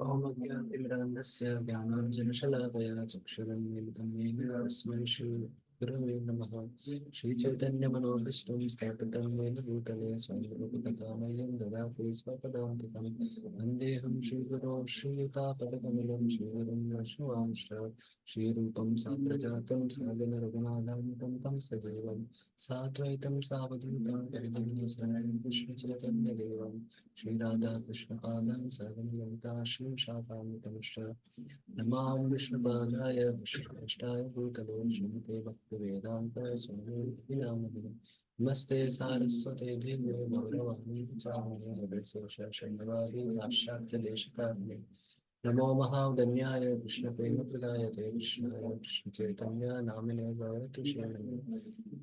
ओमज्ञातिमिरान्धस्य ज्ञानाञ्जनशलाकया चक्षुरुन्मीलितं येन तस्मै श्रीगुरवे नमः। श्रीचैतन्यमनोभीष्टं स्थापितं येन भूतले स्वयं रूपकथामयं ददाति स्वपदान्तिकं। वन्देऽहं श्रीगुरो श्रीयुतापदकमलं श्रीगुरुं वैष्णवांश्च श्रीरूपं साग्रजातं सागररघुनाथान्वितं तं सजीवं साद्वैतं सावधूतं परिजनसहितं कृष्णचैतन्यदेवं श्रीराधा कृष्णपादान् सर्वललिता श्रीशाखान्वितमिश्र नमां विष्णुपादाय विष्णुष्टाय भूतले श्रीमते भक्तिवेदान्त स्वामी नामने नमस्ते सारस्वते देवे गौरवाणी प्रचारिणे शून्यवादी पाश्चात्यदेशकारिणे नमो महावदन्याय कृष्णप्रेमप्रदायते कृष्णाय कृष्णचैतन्य नामिने गौरतुष्ये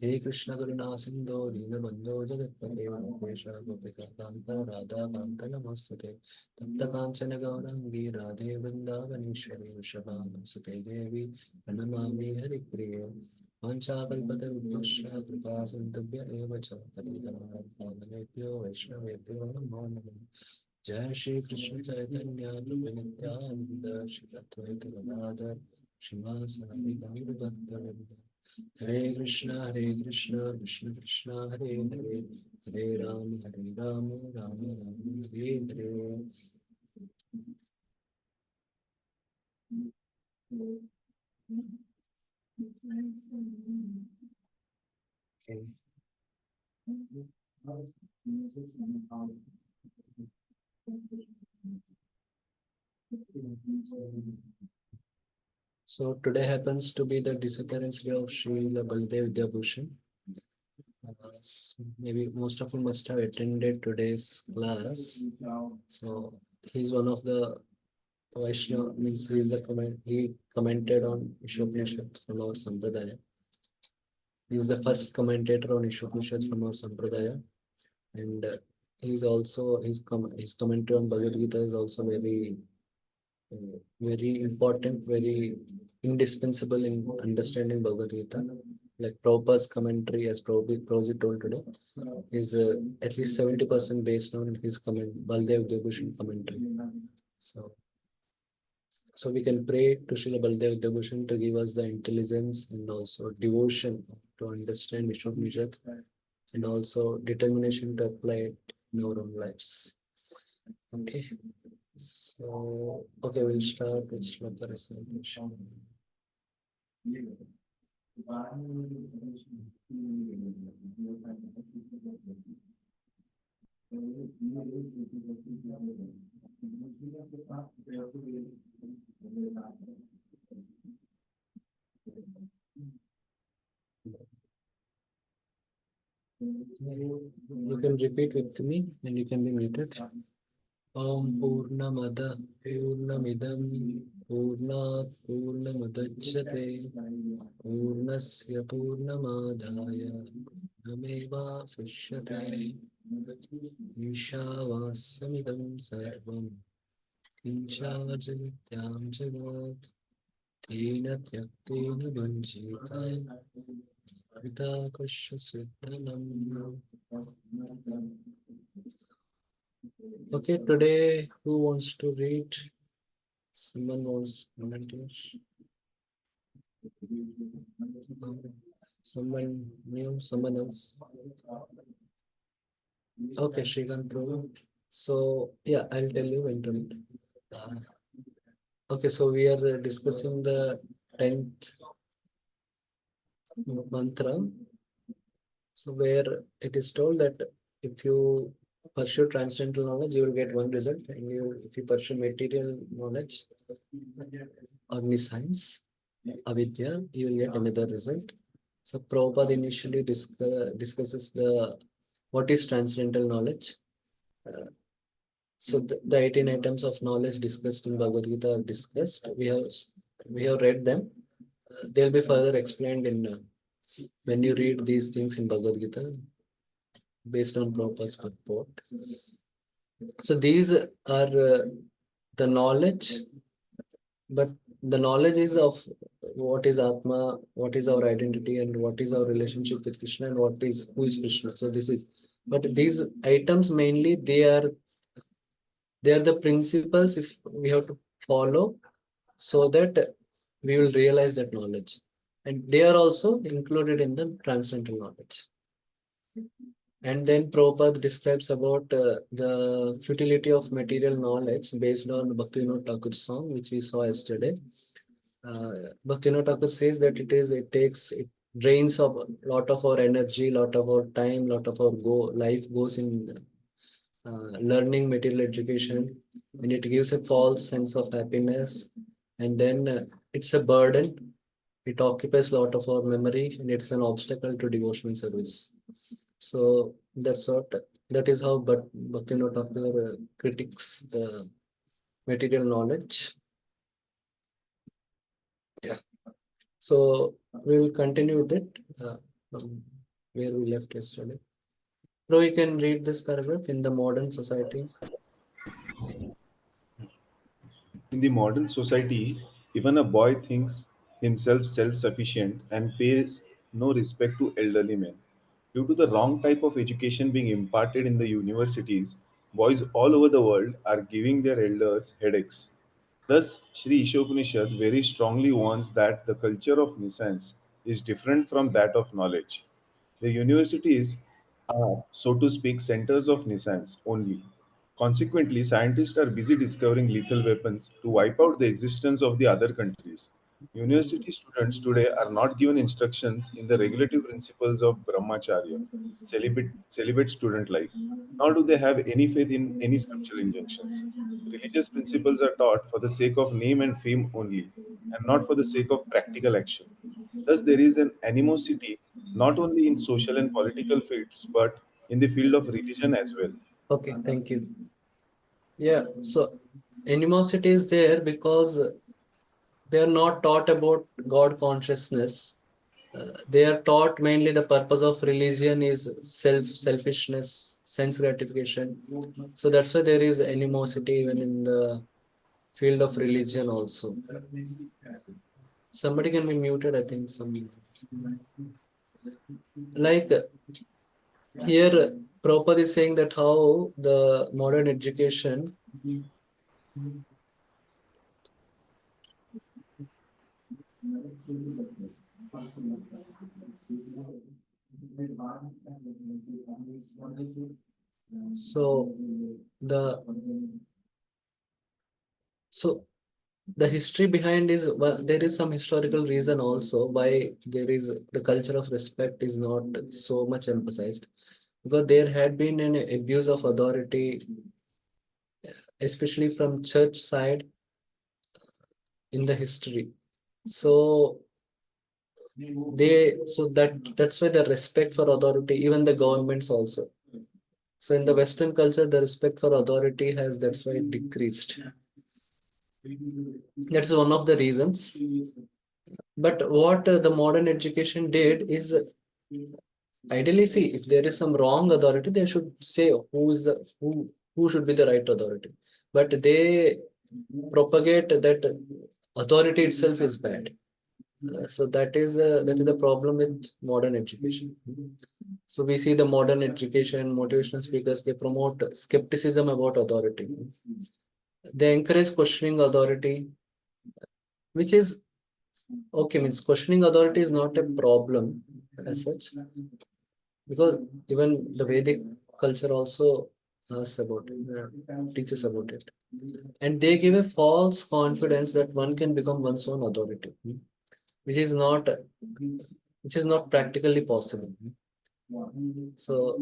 हे कृष्ण करुणा सिन्धो दीनबन्धो जगत्पते गोपेश गोपिकान्त राधाकान्त नमोस्तुते तप्त काञ्चन गौराङ्गी राधे वृन्दावनेश्वरी वृषभानुसुते देवी प्रणमामि हरिप्रिये वाञ्छाकल्पतरुभ्यश्च कृपा सिन्धुभ्य एव च पतितानां पावनेभ्यो वैष्णवेभ्यो नमो नमः। जय श्री कृष्ण चैतन्य प्रभु नित्यानंद श्री अद्वैत गदाधर श्रीवासादि गौरभक्तवृंद। हरे Krishna Krishna Krishna Hare Hare Hare Ram Ram Ram Hare Hare. Okay. So today happens to be the disappearance day of Srila Baldev Vidyabhushan. Maybe most of you must have attended today's class. So he's one of the Vaishnava, means he commented on Ishopanishad from our Sampradaya. He is the first commentator on Ishopanishad from our Sampradaya, and he's also his commentary on Bhagavad Gita is also very important, very indispensable in understanding Bhagavad Gita. Like Prabhupada's commentary, as Prabhuji told today, is at least 70% based on his Baldev Vidyabhushan commentary. So we can pray to Srila Baldev Vidyabhushan to give us the intelligence and also devotion to understand Ishopanishad and also determination to apply it in our own lives. Okay. So, okay, we'll start with Shloka recitation. You can repeat with me and you can be muted. Om Purnamada Purnamidam Purnat Purnamudachyate Purnasya Purnamadaya Nameva Sishyate Ishavasamidam Sarvam Kinchajanityam Jagat Tena Tyaktena Vanjita Vita Kasha Svitanam. Okay, today who wants to read? Someone wants volunteers. Someone new, someone else. Okay, Shrikant Prabhu. So yeah, I'll tell you when to read. Okay, so we are discussing the 10th mantra. So where it is told that if you pursue transcendental knowledge, you will get one result, and if you pursue material knowledge, omniscience, avidya, you will get another result. So Prabhupada initially discusses what is transcendental knowledge. So the 18 items of knowledge discussed in Bhagavad Gita are discussed. We have read them. They'll be further explained in when you read these things in Bhagavad Gita based on Prabhupada's purport. So these are the knowledge, but the knowledge is of what is Atma, what is our identity, and what is our relationship with Krishna, and what is who is Krishna. So this is, but these items mainly they are the principles if we have to follow, so that we will realize that knowledge, and they are also included in the transcendental knowledge. And then Prabhupada describes about the futility of material knowledge based on Bhaktivinoda Thakur's song, which we saw yesterday. Bhaktivinoda Thakur says that it drains of lot of our energy, lot of our time, lot of our life goes in learning material education, and it gives a false sense of happiness, and then it's a burden. It occupies a lot of our memory, and it's an obstacle to devotional service. So that is how Bhaktivinoda Thakur critiques the material knowledge. Yeah. So we will continue with it where we left yesterday. So you can read this paragraph. In the modern society. In the modern society, even a boy thinks himself self sufficient and pays no respect to elderly men. Due to the wrong type of education being imparted in the universities, boys all over the world are giving their elders headaches. Thus, Sri Ishopanishad very strongly warns that the culture of nescience is different from that of knowledge. The universities are, so to speak, centers of nescience only. Consequently, scientists are busy discovering lethal weapons to wipe out the existence of the other countries. University students today are not given instructions in the regulative principles of brahmacharya, celibate student life, nor do they have any faith in any scriptural injunctions. Religious principles are taught for the sake of name and fame only, and not for the sake of practical action. Thus, there is an animosity not only in social and political fields, but in the field of religion as well. Okay, thank you. Yeah, so animosity is there because they are not taught about God consciousness. They are taught mainly the purpose of religion is selfishness, sense gratification. So that's why there is animosity even in the field of religion also. Somebody can be muted, I think. Like here, Prabhupada is saying that how the modern education. So the so the history behind is, well, there is some historical reason also why there is the culture of respect is not so much emphasized, because there had been an abuse of authority, especially from church side in the history. So that's why the respect for authority, even the governments also. So in the Western culture, the respect for authority has, that's why it decreased. That's one of the reasons. But what the modern education did is, ideally, see, if there is some wrong authority, they should say who should be the right authority. But they propagate that authority itself is bad. So that is the problem with modern education. So we see the modern education motivational speakers, they promote skepticism about authority. They encourage questioning authority, which is okay. Means questioning authority is not a problem as such, because even the Vedic culture also asks about it, teaches about it, and they give a false confidence that one can become one's own authority, which is not practically possible. So,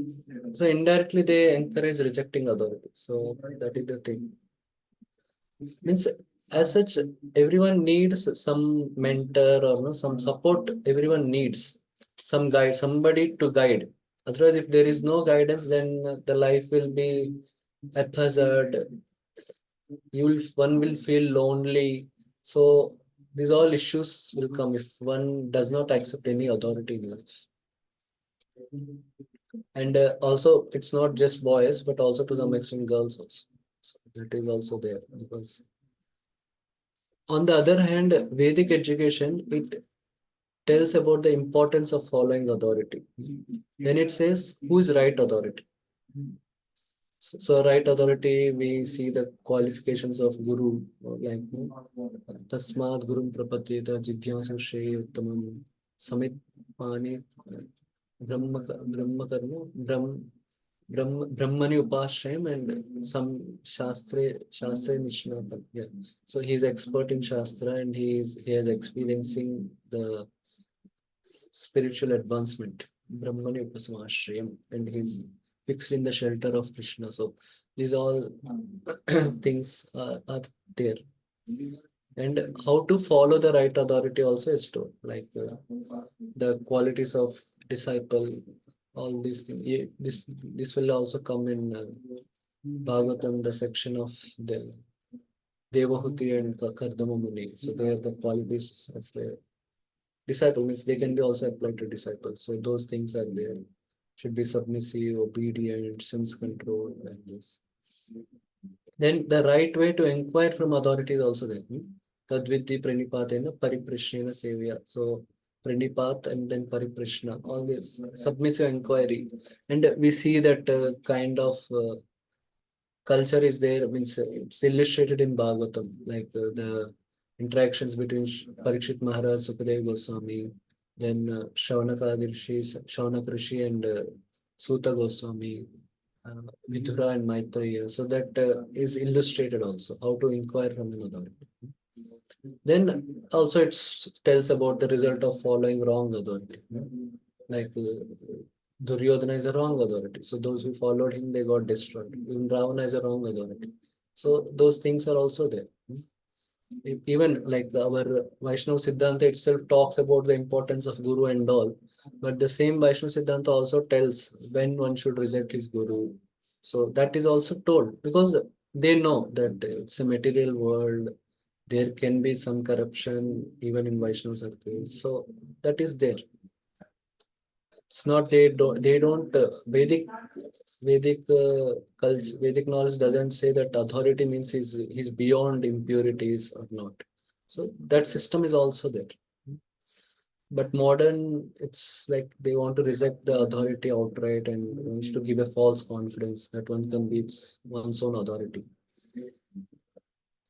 so indirectly they encourage rejecting authority. So that is the thing. Means as such, everyone needs some mentor or no, some support. Everyone needs some guide, somebody to guide. Otherwise, if there is no guidance, then the life will be haphazard. One will feel lonely. So these all issues will come if one does not accept any authority in life. And also, it's not just boys, but also to some extent girls also. So that is also there, because On the other hand, Vedic education, it tells about the importance of following authority. Then it says who is right authority. So right authority, we see the qualifications of guru, like tasmad gurum prapadyeta jigyasu shreya uttamam samit pani brahma brahma karma brahmani upashrayam and some shastre nishnatam. Yeah. So he's expert in shastra and he is experiencing the spiritual advancement. Brahmani upasamashrayam, and he's fixed in the shelter of Krishna. So these all things are there. And how to follow the right authority also is told, like the qualities of disciple, all these things. This will also come in Bhagavatam, the section of the Devahuti and Kardama Muni. So they are the qualities of the disciple, means they can be also applied to disciples. So those things are there. Should be submissive, obedient, sense control, like this. Then the right way to inquire from authority is also there. Tadvidhi pranipatena pariprashnena sevya. So pranipat and then pariprashna, all this submissive inquiry. And we see that kind of culture is there, means it's illustrated in Bhagavatam, like the interactions between Parikshit Maharaj, Sukadev Goswami, then Shaunak Rishi and Suta Goswami, Vidura and Maitreya. So that is illustrated also, how to inquire from an authority. Then also it tells about the result of following wrong authority. Like Duryodhana is a wrong authority. So those who followed him, they got destroyed. Even Ravana is a wrong authority. So those things are also there. Even like our Vaishnava Siddhanta itself talks about the importance of Guru and all. But the same Vaishnava Siddhanta also tells when one should reject his Guru. So that is also told because they know that it's a material world. There can be some corruption even in Vaishnava circles. So that is there. It's not they don't Vedic culture, Vedic knowledge doesn't say that authority means he's beyond impurities or not. So that system is also there. But modern, it's like they want to reject the authority outright and wants to give a false confidence that one can be one's own authority.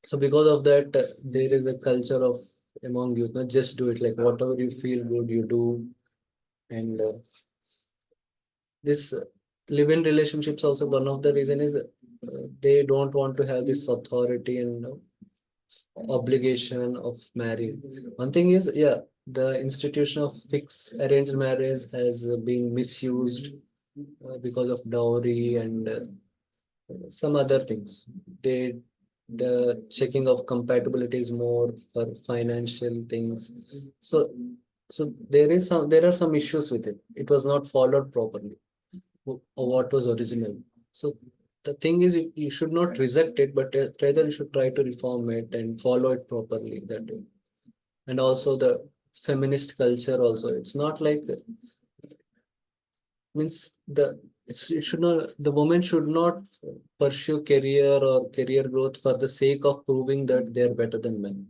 So because of that, there is a culture of among youth, not just do it, like whatever you feel good, you do. And this live-in relationships also, one of the reason is they don't want to have this authority and obligation of marrying. One thing is, yeah, the institution of fixed arranged marriage has been misused because of dowry and some other things. They the checking of compatibility is more for financial things. So there are some issues with it. It was not followed properly or what was original. So the thing is, you should not reject it, but rather you should try to reform it and follow it properly that way. And also the feminist culture also. It's not like means it should not, the woman should not pursue career or career growth for the sake of proving that they are better than men.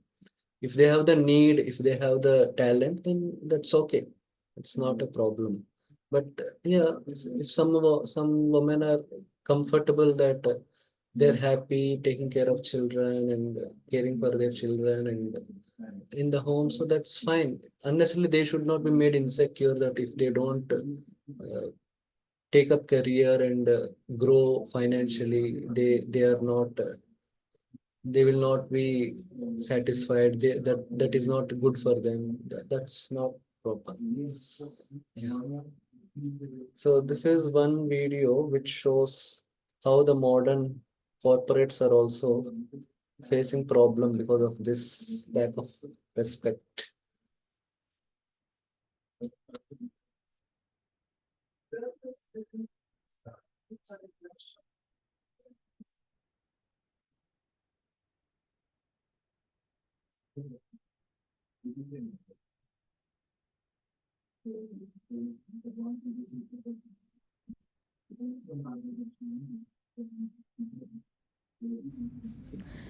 If they have the need, if they have the talent, then that's okay. It's not a problem. But yeah, if some women are comfortable that they're happy taking care of children and caring for their children and in the home, so that's fine. Unnecessarily they should not be made insecure that if they don't take up career and grow financially, they are not they will not be satisfied. That is not good for them. That's not proper. Yeah. So this is one video which shows how the modern corporates are also facing problem because of this lack of respect.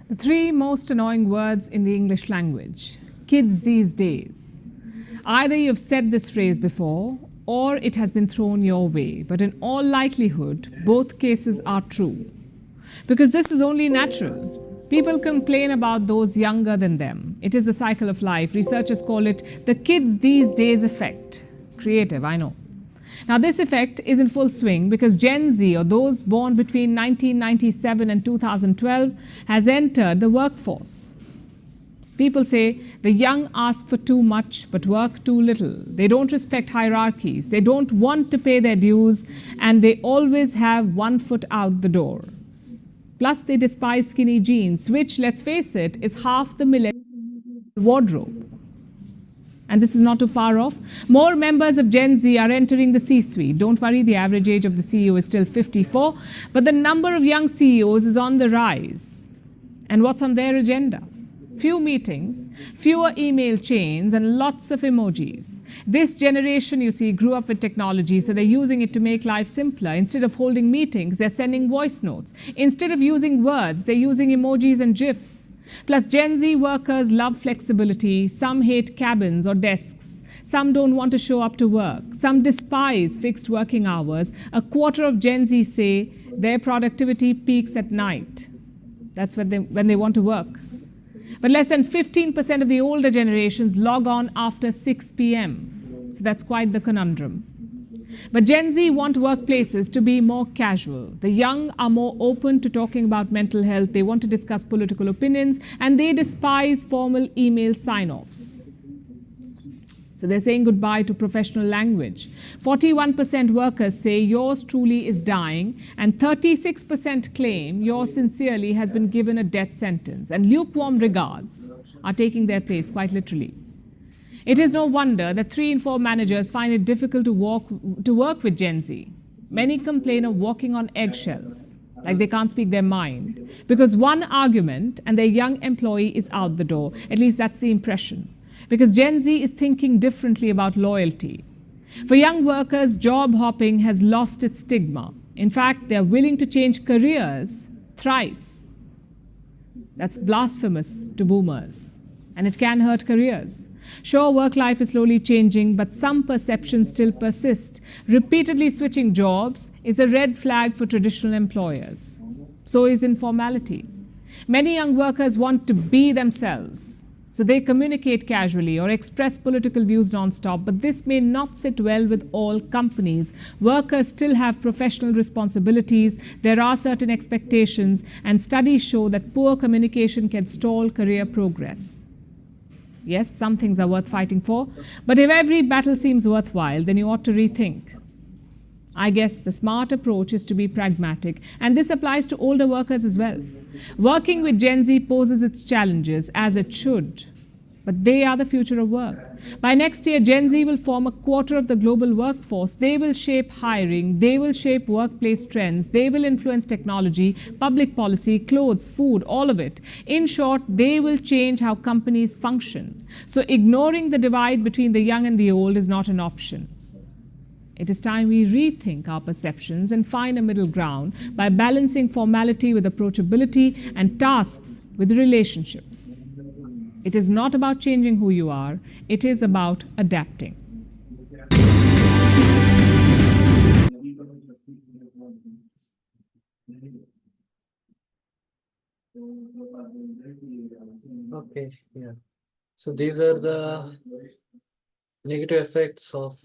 The three most annoying words in the English language. Kids these days. Either you've said this phrase before or it has been thrown your way, but in all likelihood, both cases are true. Because this is only natural. People complain about those younger than them. It is a cycle of life. Researchers call it the kids these days effect. Creative, I know. Now, this effect is in full swing because Gen Z, or those born between 1997 and 2012, has entered the workforce. People say the young ask for too much but work too little. They don't respect hierarchies. They don't want to pay their dues, and they always have one foot out the door. Plus, they despise skinny jeans, which, let's face it, is half the millennial wardrobe. And this is not too far off. More members of Gen Z are entering the C-suite. Don't worry, the average age of the CEO is still 54, but the number of young CEOs is on the rise. And what's on their agenda? Few meetings, fewer email chains, and lots of emojis. This generation, you see, grew up with technology, so they're using it to make life simpler. Instead of holding meetings, they're sending voice notes. Instead of using words, they're using emojis and GIFs. Plus, Gen Z workers love flexibility. Some hate cabins or desks. Some don't want to show up to work. Some despise fixed working hours. A quarter of Gen Z say their productivity peaks at night. That's when they want to work. But less than 15% of the older generations log on after 6 p.m. So that's quite the conundrum. But Gen Z want workplaces to be more casual. The young are more open to talking about mental health. They want to discuss political opinions, and they despise formal email sign-offs. So they're saying goodbye to professional language. 41% workers say yours truly is dying, and 36% claim yours sincerely has been given a death sentence. And lukewarm regards are taking their place, quite literally. It is no wonder that 3 in 4 managers find it difficult to work with Gen Z. Many complain of walking on eggshells, like they can't speak their mind, because one argument and their young employee is out the door. At least that's the impression. Because Gen Z is thinking differently about loyalty. For young workers, job hopping has lost its stigma. In fact, they are willing to change careers thrice. That's blasphemous to boomers, and it can hurt careers. Sure, work life is slowly changing, but some perceptions still persist. Repeatedly switching jobs is a red flag for traditional employers. So is informality. Many young workers want to be themselves, so they communicate casually or express political views non-stop, but this may not sit well with all companies. Workers still have professional responsibilities, there are certain expectations, and studies show that poor communication can stall career progress. Yes, some things are worth fighting for, but if every battle seems worthwhile, then you ought to rethink. I guess the smart approach is to be pragmatic, and this applies to older workers as well. Working with Gen Z poses its challenges, as it should, but they are the future of work. By next year, Gen Z will form a quarter of the global workforce. They will shape hiring, they will shape workplace trends, they will influence technology, public policy, clothes, food, all of it. In short, they will change how companies function. So ignoring the divide between the young and the old is not an option. It is time we rethink our perceptions and find a middle ground by balancing formality with approachability and tasks with relationships. It is not about changing who you are, it is about adapting. Okay, yeah. So these are the negative effects of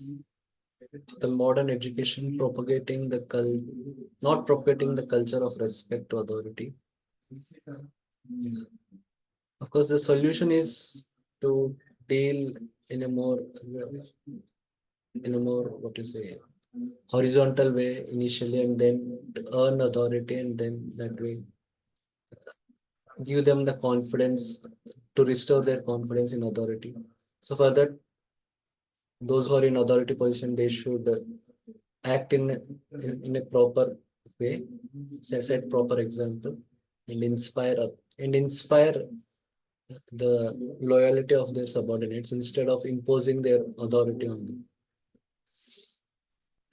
the modern education not propagating the culture of respect to authority. Yeah. Of course, the solution is to deal in a more what you say horizontal way initially, and then to earn authority, and then that way give them the confidence to restore their confidence in authority. So for that, those who are in authority position, they should act in a proper way, set proper example, and inspire the loyalty of their subordinates instead of imposing their authority on them.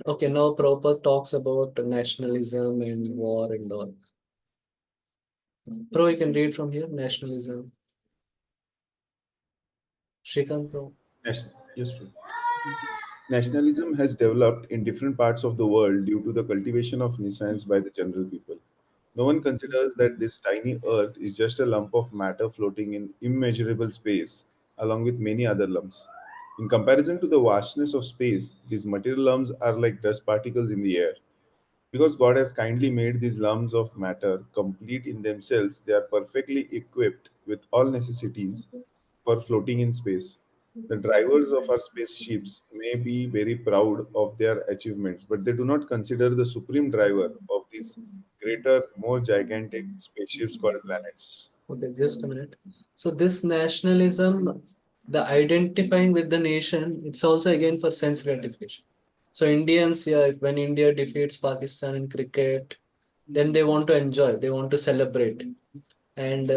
Okay, now Prabhupada talks about nationalism and war and all. Pro, you can read from here. Nationalism. Shrikant, Pro. Yes, bro. Nationalism has developed in different parts of the world due to the cultivation of nescience by the general people. No one considers that this tiny earth is just a lump of matter floating in immeasurable space, along with many other lumps. In comparison to the vastness of space, these material lumps are like dust particles in the air. Because God has kindly made these lumps of matter complete in themselves, they are perfectly equipped with all necessities for floating in space. The drivers of our spaceships may be very proud of their achievements, but they do not consider the supreme driver of these greater, more gigantic spaceships called planets. Okay, just a minute. So this nationalism, the identifying with the nation, it's also again for sense gratification. So Indians, yeah, if when India defeats Pakistan in cricket, then they want to enjoy, they want to celebrate. And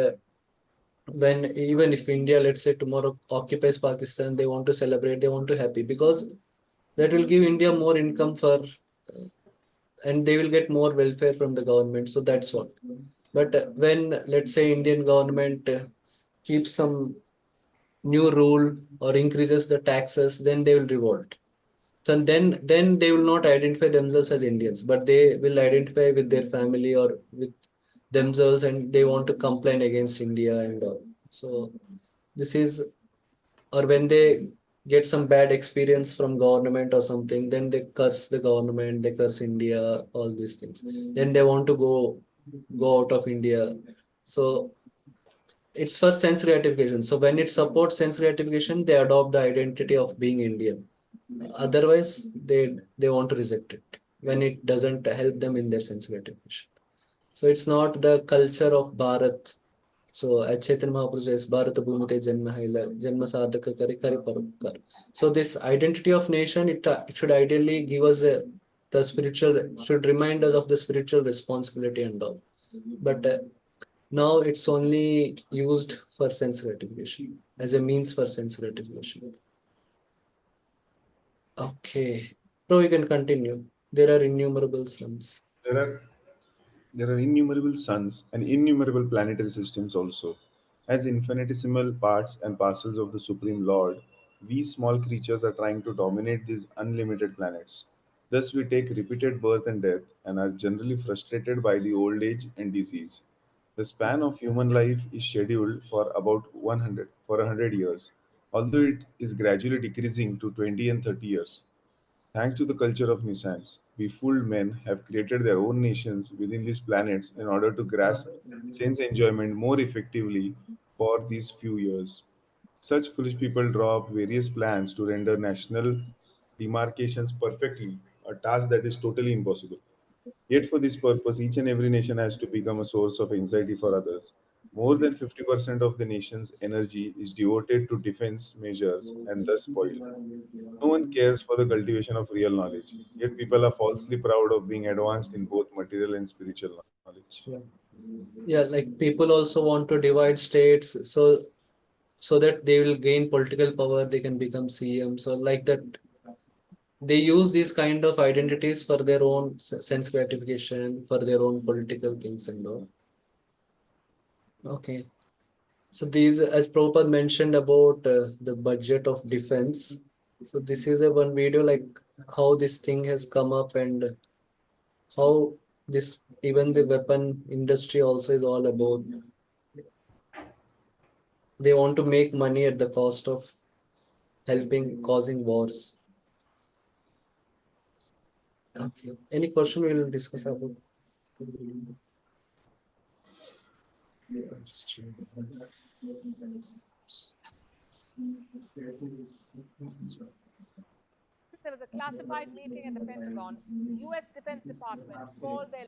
when even if India, let's say tomorrow occupies Pakistan, they want to celebrate, they want to happy because that will give India more income for, and they will get more welfare from the government. So that's what. But when let's say Indian government keeps some new rule or increases the taxes, then they will revolt. So then they will not identify themselves as Indians, but they will identify with their family or with themselves, and they want to complain against India and all. So this is, or when they get some bad experience from government or something, then they curse the government, they curse India, all these things. Then they want to go out of India. So it's for sense gratification. So when it supports sense gratification, they adopt the identity of being Indian. Otherwise, they want to reject it when it doesn't help them in their sense gratification. So it's not the culture of Bharat. So as Chaitanya Mahaprabhu says, Bharata Bhumite Janma Haila, Janma Sadhaka Kari Kari Paropkar. So this identity of nation, it should ideally give us the spiritual, should remind us of the spiritual responsibility and all. But now it's only used for sense gratification, as a means for sense gratification. Okay. So we can continue. There are innumerable sons. There are There are innumerable suns and innumerable planetary systems also. As infinitesimal parts and parcels of the Supreme Lord, we small creatures are trying to dominate these unlimited planets. Thus, we take repeated birth and death and are generally frustrated by the old age and disease. The span of human life is scheduled for about 100 years, although it is gradually decreasing to 20 and 30 years. Thanks to the culture of nuisance, we fooled men have created their own nations within these planets in order to grasp sense enjoyment more effectively for these few years. Such foolish people draw up various plans to render national demarcations perfectly, a task that is totally impossible. Yet, for this purpose, each and every nation has to become a source of anxiety for others. More than 50% of the nation's energy is devoted to defense measures and thus spoiled. No one cares for the cultivation of real knowledge, yet people are falsely proud of being advanced in both material and spiritual knowledge. Yeah. Yeah, like people also want to divide states so that they will gain political power, they can become CM. So like that, they use these kind of identities for their own sense gratification, for their own political things and all. Okay. So these, as Prabhupada mentioned about the budget of defense. So this is a one video like how this thing has come up and how this even the weapon industry also is all about. They want to make money at the cost of helping causing wars. Okay. Any question we will discuss about? There was a classified meeting at the Pentagon. US Defense Department called their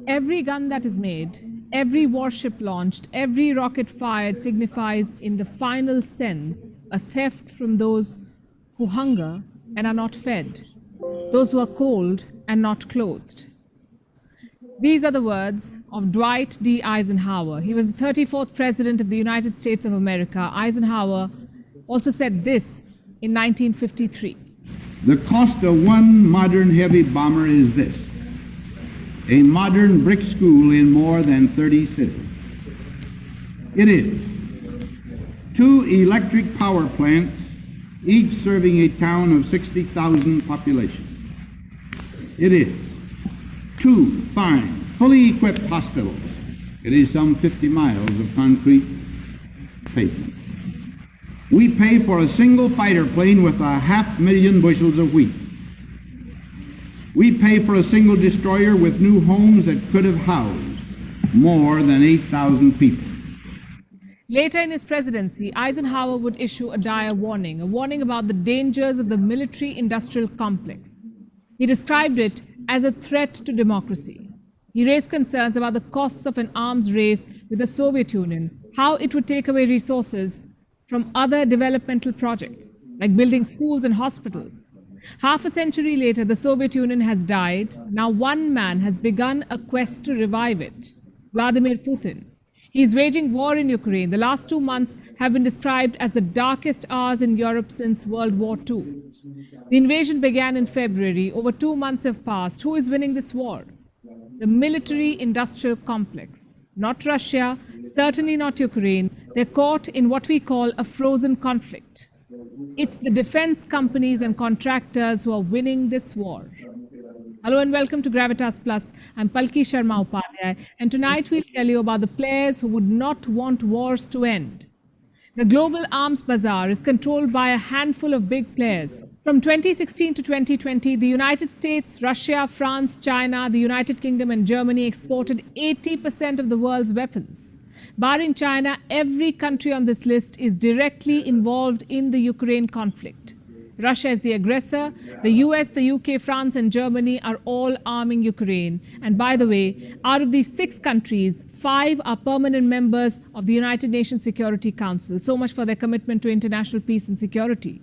Every gun that is made, every warship launched, every rocket fired signifies, in the final sense, a theft from those who hunger and are not fed, those who are cold and not clothed. These are the words of Dwight D. Eisenhower. He was the 34th President of the United States of America. Eisenhower also said this in 1953. The cost of one modern heavy bomber is this: a modern brick school in more than 30 cities. It is 2 electric power plants, each serving a town of 60,000 population. It is 2 fine, fully equipped hospitals. It is some 50 miles of concrete pavement. We pay for a single fighter plane with 500,000 bushels of wheat. We pay for a single destroyer with new homes that could have housed more than 8,000 people. Later in his presidency, Eisenhower would issue a dire warning, a warning about the dangers of the military-industrial complex. He described it as a threat to democracy. He raised concerns about the costs of an arms race with the Soviet Union, how it would take away resources from other developmental projects, like building schools and hospitals. Half a century later, the Soviet Union has died. Now one man has begun a quest to revive it: Vladimir Putin. He is waging war in Ukraine. The last 2 months have been described as the darkest hours in Europe since World War II. The invasion began in February. Over 2 months have passed. Who is winning this war? The military-industrial complex. Not Russia, certainly not Ukraine. They're caught in what we call a frozen conflict. It's the defense companies and contractors who are winning this war. Hello and welcome to Gravitas Plus. I'm Palki Sharma Upadhyay, and tonight we'll tell you about the players who would not want wars to end. The global arms bazaar is controlled by a handful of big players. From 2016 to 2020, the United States, Russia, France, China, the United Kingdom and Germany exported 80% of the world's weapons. Barring China, every country on this list is directly involved in the Ukraine conflict. Russia is the aggressor. The US, the UK, France and Germany are all arming Ukraine. And by the way, out of these 6 countries, 5 are permanent members of the United Nations Security Council. So much for their commitment to international peace and security.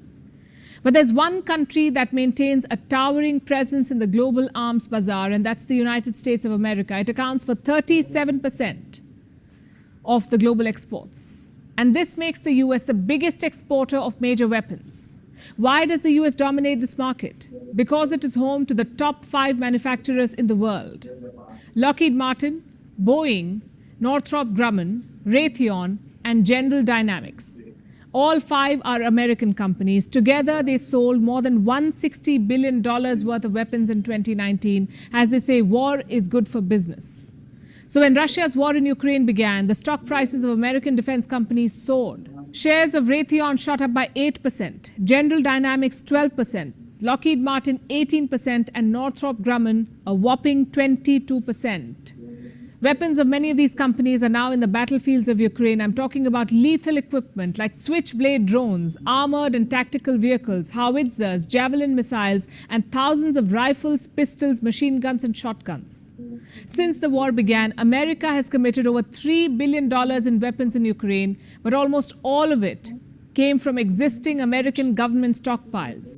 But there's one country that maintains a towering presence in the global arms bazaar, and that's the United States of America. It accounts for 37% of the global exports. And this makes the US the biggest exporter of major weapons. Why does the US dominate this market? Because it is home to the top 5 manufacturers in the world: Lockheed Martin, Boeing, Northrop Grumman, Raytheon, and General Dynamics. All 5 are American companies. Together, they sold more than $160 billion worth of weapons in 2019. As they say, war is good for business. So when Russia's war in Ukraine began, the stock prices of American defense companies soared. Shares of Raytheon shot up by 8%, General Dynamics 12%, Lockheed Martin 18%, and Northrop Grumman a whopping 22%. Weapons of many of these companies are now in the battlefields of Ukraine. I'm talking about lethal equipment like Switchblade drones, armored and tactical vehicles, howitzers, javelin missiles, and thousands of rifles, pistols, machine guns, and shotguns. Since the war began, America has committed over $3 billion in weapons in Ukraine, but almost all of it came from existing American government stockpiles.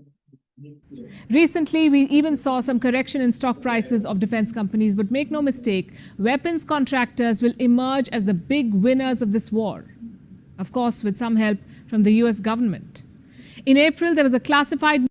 Recently, we even saw some correction in stock prices of defense companies, but make no mistake, weapons contractors will emerge as the big winners of this war. Of course, with some help from the US government. In April, there was a classified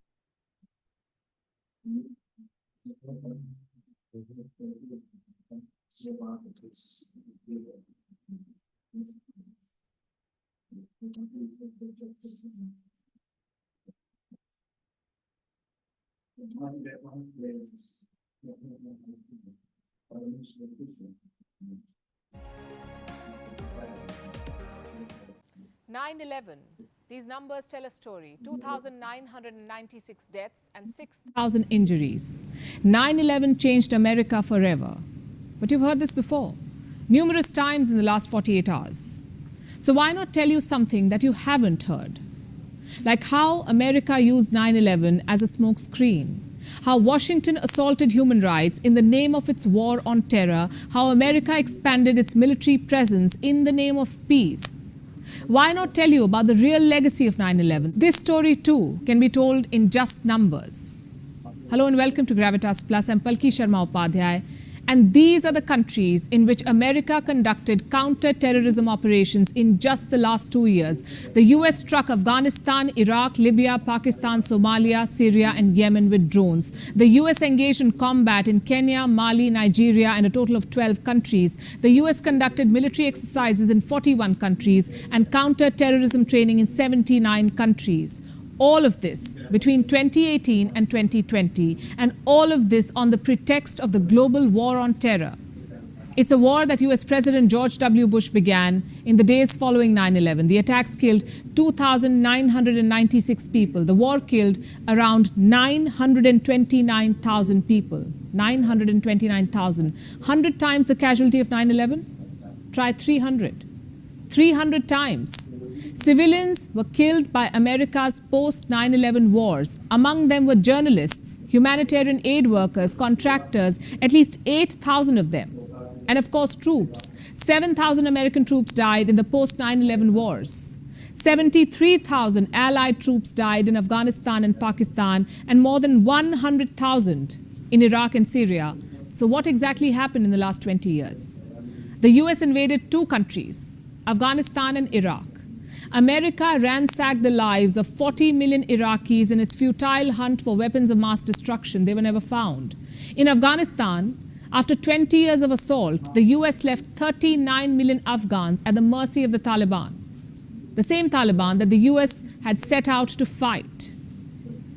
(9/11). These numbers tell a story. 2,996 deaths and 6,000 injuries. 9/11 changed America forever. But you've heard this before, numerous times in the last 48 hours. So why not tell you something that you haven't heard? Like how America used 9/11 as a smokescreen, how Washington assaulted human rights in the name of its war on terror, how America expanded its military presence in the name of peace. Why not tell you about the real legacy of 9/11? This story too can be told in just numbers. Hello and welcome to Gravitas Plus. I'm Palki Sharma Upadhyay, And these are the countries in which America conducted counter-terrorism operations in just the last 2 years. The US struck Afghanistan, Iraq, Libya, Pakistan, Somalia, Syria, and Yemen with drones. The US engaged in combat in Kenya, Mali, Nigeria, and a total of 12 countries. The US conducted military exercises in 41 countries and counter-terrorism training in 79 countries. All of this between 2018 and 2020, and all of this on the pretext of the global war on terror. It's a war that US President George W. Bush began in the days following 9/11. The attacks killed 2,996 people. The war killed around 929,000 people. 929,000. 100 times the casualty of 9/11? Try 300. 300 times. Civilians were killed by America's post-9/11 wars. Among them were journalists, humanitarian aid workers, contractors, at least 8,000 of them. And of course, troops. 7,000 American troops died in the post-9/11 wars. 73,000 Allied troops died in Afghanistan and Pakistan, and more than 100,000 in Iraq and Syria. So what exactly happened in the last 20 years? The US invaded 2 countries, Afghanistan and Iraq. America ransacked the lives of 40 million Iraqis in its futile hunt for weapons of mass destruction. They were never found. In Afghanistan, after 20 years of assault, the US left 39 million Afghans at the mercy of the Taliban. The same Taliban that the US had set out to fight.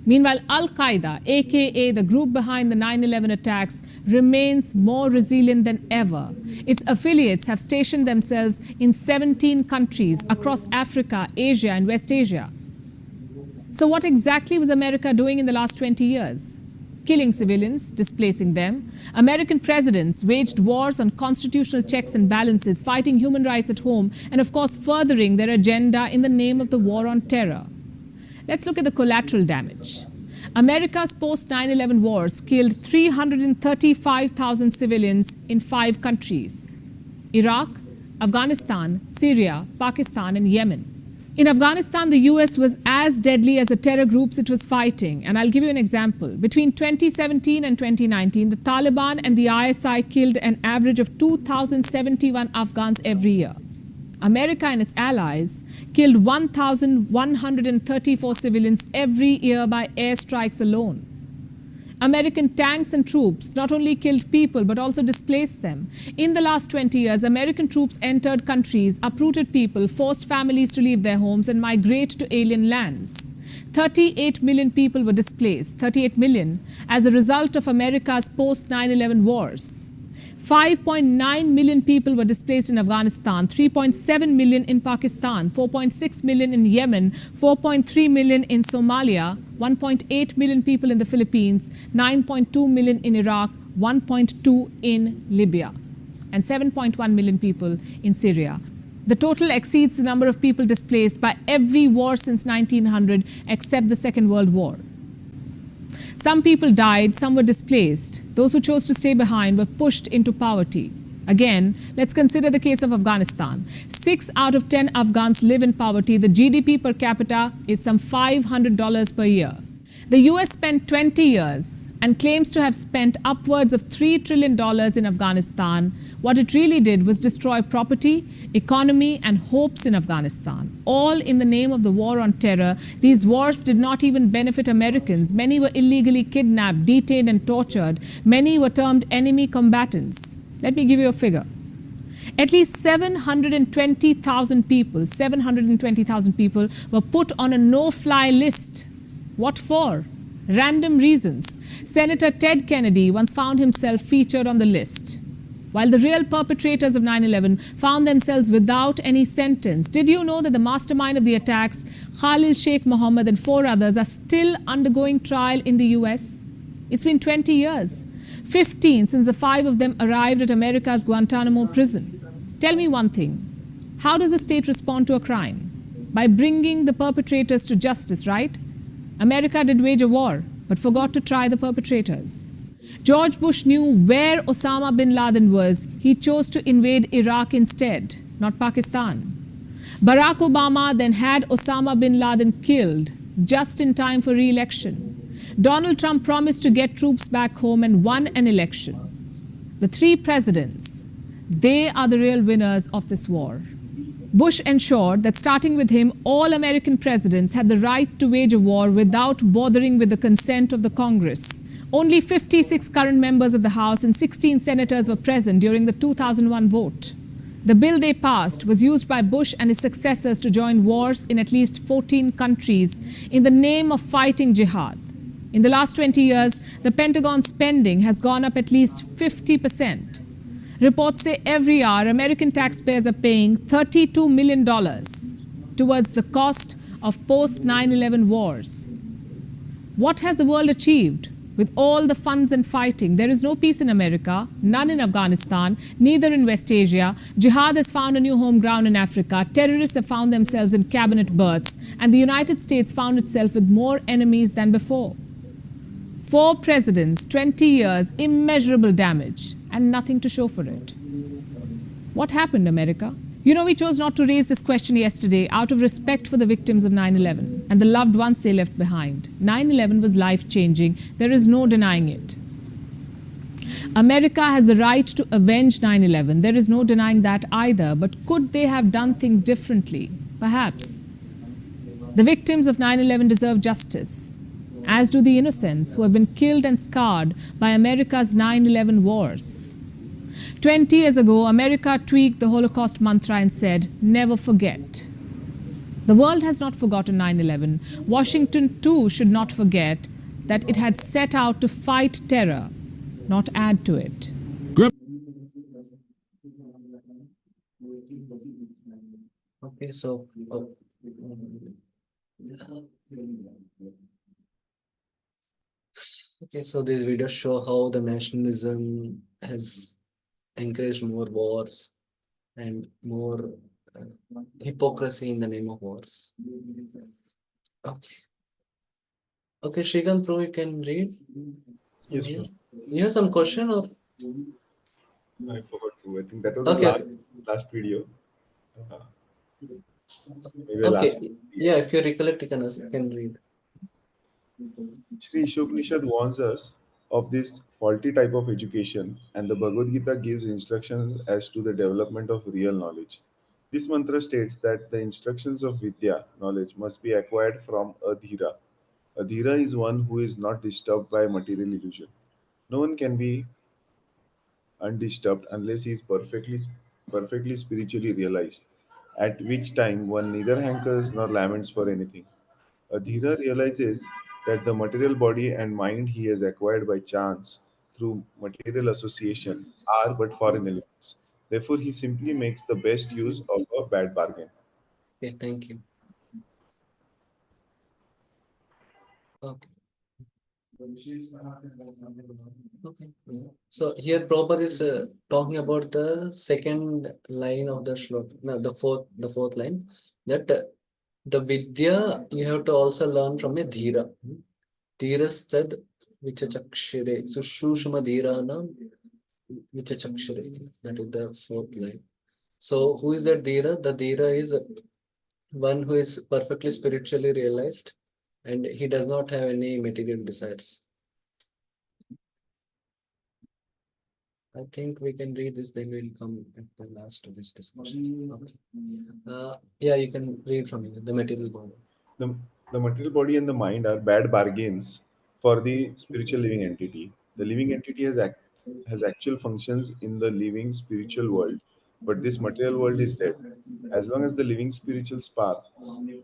Meanwhile, Al-Qaeda, aka the group behind the 9/11 attacks, remains more resilient than ever. Its affiliates have stationed themselves in 17 countries across Africa, Asia, and West Asia. So what exactly was America doing in the last 20 years? Killing civilians, displacing them. American presidents waged wars on constitutional checks and balances, fighting human rights at home, and of course furthering their agenda in the name of the war on terror. Let's look at the collateral damage. America's post-9/11 wars killed 335,000 civilians in 5 countries: Iraq, Afghanistan, Syria, Pakistan, and Yemen. In Afghanistan, the US was as deadly as the terror groups it was fighting. And I'll give you an example. Between 2017 and 2019, the Taliban and the ISI killed an average of 2,071 Afghans every year. America and its allies killed 1,134 civilians every year by airstrikes alone. American tanks and troops not only killed people but also displaced them. In the last 20 years, American troops entered countries, uprooted people, forced families to leave their homes and migrate to alien lands. 38 million people were displaced, 38 million, as a result of America's post-9/11 wars. 5.9 million people were displaced in Afghanistan, 3.7 million in Pakistan, 4.6 million in Yemen, 4.3 million in Somalia, 1.8 million people in the Philippines, 9.2 million in Iraq, 1.2 in Libya, and 7.1 million people in Syria. The total exceeds the number of people displaced by every war since 1900 except the Second World War. Some people died, some were displaced. Those who chose to stay behind were pushed into poverty. Again, let's consider the case of Afghanistan. 6 out of 10 Afghans live in poverty. The GDP per capita is some $500 per year. The US spent 20 years and claims to have spent upwards of $3 trillion in Afghanistan. What it really did was destroy property, economy, and hopes in Afghanistan, all in the name of the war on terror. These wars did not even benefit Americans. Many were illegally kidnapped, detained, and tortured. Many were termed enemy combatants. Let me give you a figure. At least 720,000 people were put on a no-fly list. What for? Random reasons. Senator Ted Kennedy once found himself featured on the list, while the real perpetrators of 9/11 found themselves without any sentence. Did you know that the mastermind of the attacks, Khalil Sheikh Mohammed and 4 others, are still undergoing trial in the US? It's been 20 years, 15 since the 5 of them arrived at America's Guantanamo prison. Tell me one thing. How does the state respond to a crime? By bringing the perpetrators to justice, right? America did wage a war, but forgot to try the perpetrators. George Bush knew where Osama bin Laden was. He chose to invade Iraq instead, not Pakistan. Barack Obama then had Osama bin Laden killed just in time for re-election. Donald Trump promised to get troops back home and won an election. The three presidents, they are the real winners of this war. Bush ensured that starting with him, all American presidents had the right to wage a war without bothering with the consent of the Congress. Only 56 current members of the House and 16 senators were present during the 2001 vote. The bill they passed was used by Bush and his successors to join wars in at least 14 countries in the name of fighting jihad. In the last 20 years, the Pentagon spending has gone up at least 50%. Reports say every hour American taxpayers are paying $32 million towards the cost of post 9/11 wars. What has the world achieved? With all the funds and fighting, there is no peace in America, none in Afghanistan, neither in West Asia. Jihad has found a new home ground in Africa. Terrorists have found themselves in cabinet berths, and the United States found itself with more enemies than before. 4 presidents, 20 years, immeasurable damage, and nothing to show for it. What happened, America? You know, we chose not to raise this question yesterday out of respect for the victims of 9/11 and the loved ones they left behind. 9/11 was life-changing. There is no denying it. America has the right to avenge 9/11. There is no denying that either. But could they have done things differently? Perhaps. The victims of 9/11 deserve justice, as do the innocents who have been killed and scarred by America's 9/11 wars. 20 years ago, America tweaked the Holocaust mantra and said, never forget. The world has not forgotten 9/11. Washington, too, should not forget that it had set out to fight terror, not add to it. Okay, so okay, so these videos show how the nationalism has encouraged more wars and more hypocrisy in the name of wars. Okay. Okay, Shrikant Pro, you can read. Yes, Yeah. sir. You have some question or? I forgot to. I think that was Okay, the okay. last video. Maybe the last Okay. video. Yeah, if you recollect, you can read. Sri Ishopanishad warns us of this faulty type of education, and the Bhagavad Gita gives instructions as to the development of real knowledge. This mantra states that the instructions of Vidya, knowledge, must be acquired from a Dhira. A Dhira is one who is not disturbed by material illusion. No one can be undisturbed unless he is perfectly spiritually realized, at which time one neither hankers nor laments for anything. A Dhira realizes that the material body and mind he has acquired by chance through material association are but foreign elements. Therefore, he simply makes the best use of a bad bargain. Okay, thank you. Okay. Okay. Yeah. So here Prabhupada is talking about the second line of the shlok, no, the fourth line, that the vidya you have to also learn from a dhira. Dhirastad vichachakshire. So shushma dhirana vichachakshire. That is the fourth line. So who is that dhira? The dhira is one who is perfectly spiritually realized and he does not have any material desires. I think we can read this, then we'll come at the last of this discussion. Okay. Yeah, you can read from here, the material body. The, the material body and the mind are bad bargains for the spiritual living entity. The living entity has actual functions in the living spiritual world, but this material world is dead. As long as the living spiritual sparks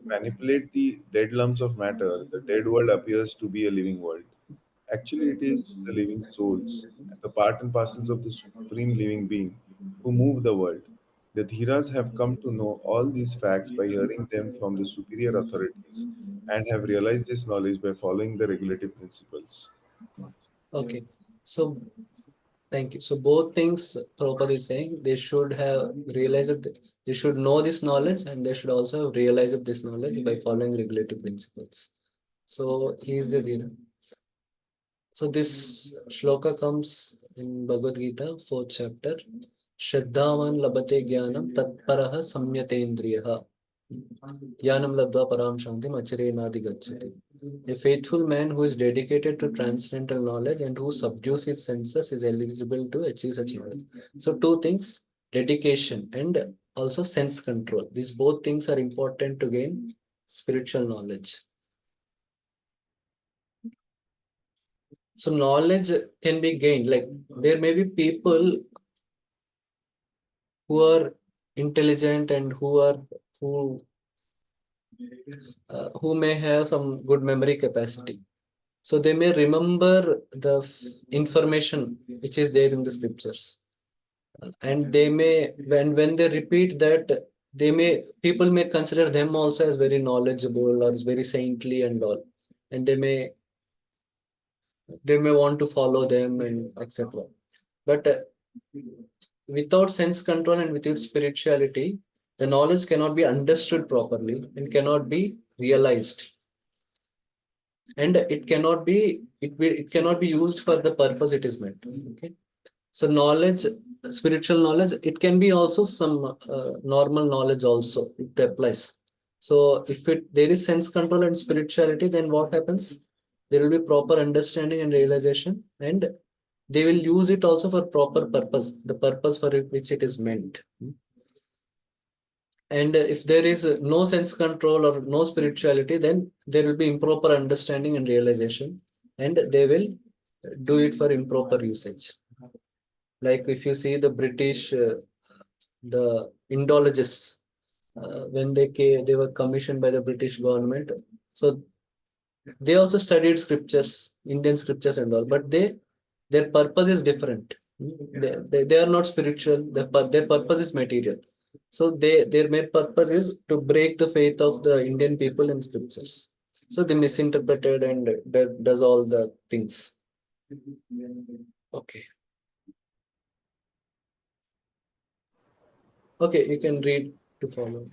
manipulate the dead lumps of matter, the dead world appears to be a living world. Actually, it is the living souls, the part and parcels of the supreme living being, who move the world. The Dhiras have come to know all these facts by hearing them from the superior authorities and have realized this knowledge by following the regulative principles. Okay, so thank you. So both things Prabhupada is saying, they should have realized that they should know this knowledge and they should also have realized this knowledge by following regulative principles. So he is the Dhira. So this shloka comes in Bhagavad Gita, 4th chapter. Shraddhavan labate jnanam tatparaha samyatendriyaha. Jnanam ladva param shantim achirenadi gacchati. A faithful man who is dedicated to transcendental knowledge and who subdues his senses is eligible to achieve such knowledge. So two things, dedication and also sense control. These both things are important to gain spiritual knowledge. So knowledge can be gained. Like there may be people who are intelligent and who may have some good memory capacity. So they may remember the information which is there in the scriptures, and they may when they repeat that, people may consider them also as very knowledgeable or very saintly and all, and they may want to follow them and etc. But without sense control and without spirituality, the knowledge cannot be understood properly and cannot be realized, and it cannot be used for the purpose it is meant. Okay, so knowledge, spiritual knowledge, it can be also some normal knowledge also, it applies. So if there is sense control and spirituality, then what happens? There will be proper understanding and realization, and they will use it also for proper purpose, the purpose for which it is meant. And if there is no sense control or no spirituality, then there will be improper understanding and realization, and they will do it for improper usage. Like if you see the British, the Indologists, when they were commissioned by the British government. So they also studied scriptures, Indian scriptures and all, but their purpose is different. They are not spiritual. Their purpose is material. So their main purpose is to break the faith of the Indian people in scriptures. So they misinterpreted and does all the things. Okay. Okay, you can read to follow.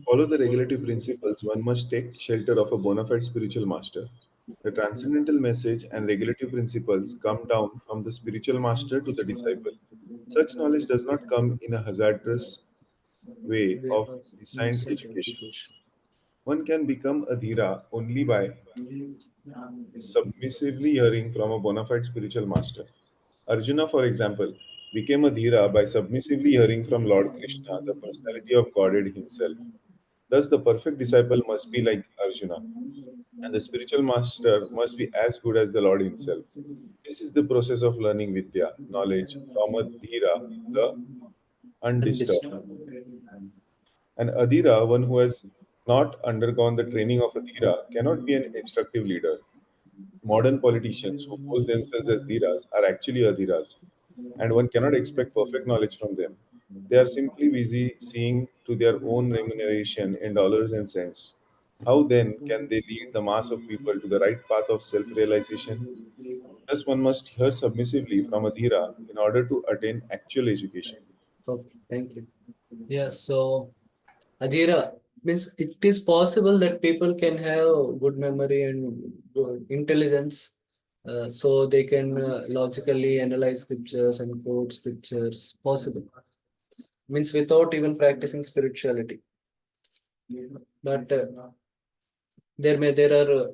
Follow the regulative principles, one must take shelter of a bona fide spiritual master. The transcendental message and regulative principles come down from the spiritual master to the disciple. Such knowledge does not come in a hazardous way Way of of designed instant education. education. One can become a dhira only by submissively hearing from a bona fide spiritual master. Arjuna, for example, became a dhira by submissively hearing from Lord Krishna, the personality of Godhead himself. Thus, the perfect disciple must be like Arjuna, and the spiritual master must be as good as the Lord himself. This is the process of learning Vidya, knowledge, from a dhira, the undisturbed. Undisturbed. An adhira, one who has not undergone the training of a dhira, cannot be an instructive leader. Modern politicians who pose themselves as dhiras are actually adhiras, and one cannot expect perfect knowledge from them. They are simply busy seeing to their own remuneration in dollars and cents. How then can they lead the mass of people to the right path of self realization? Thus, one must hear submissively from a dhira in order to attain actual education. Okay, thank you. Yeah, so Adhira means it is possible that people can have good memory and good intelligence, so they can logically analyze scriptures and quote scriptures. Possible means without even practicing spirituality. But there are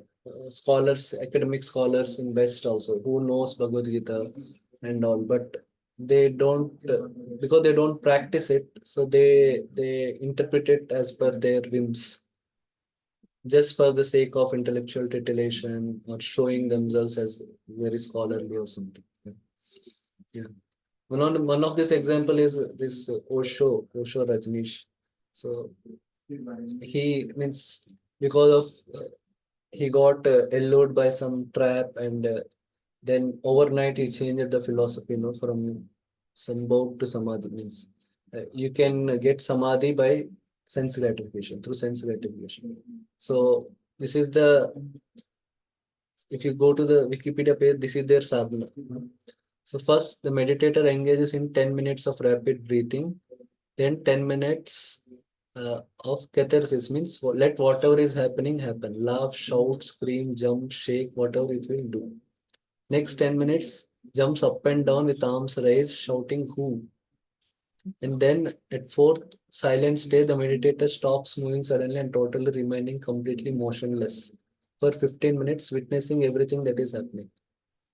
scholars, academic scholars in West also who knows Bhagavad Gita and all, but they don't because they don't practice it, so they interpret it as per their whims, just for the sake of intellectual titillation or showing themselves as very scholarly or something. Yeah. Yeah. One of this example is this Osho Rajneesh. So he means because of he got allured by some trap, and then overnight he changed the philosophy, from sambhog to samadhi. Means you can get samadhi by sense gratification, through sense gratification. So this is the, if you go to the Wikipedia page, this is their sadhana. So first the meditator engages in 10 minutes of rapid breathing, then 10 minutes of catharsis, means let whatever is happening happen. Laugh, shout, scream, jump, shake, whatever it will do. Next 10 minutes, jumps up and down with arms raised, shouting who. And then at fourth silent state, the meditator stops moving suddenly and totally remaining completely motionless. for 15 minutes, witnessing everything that is happening.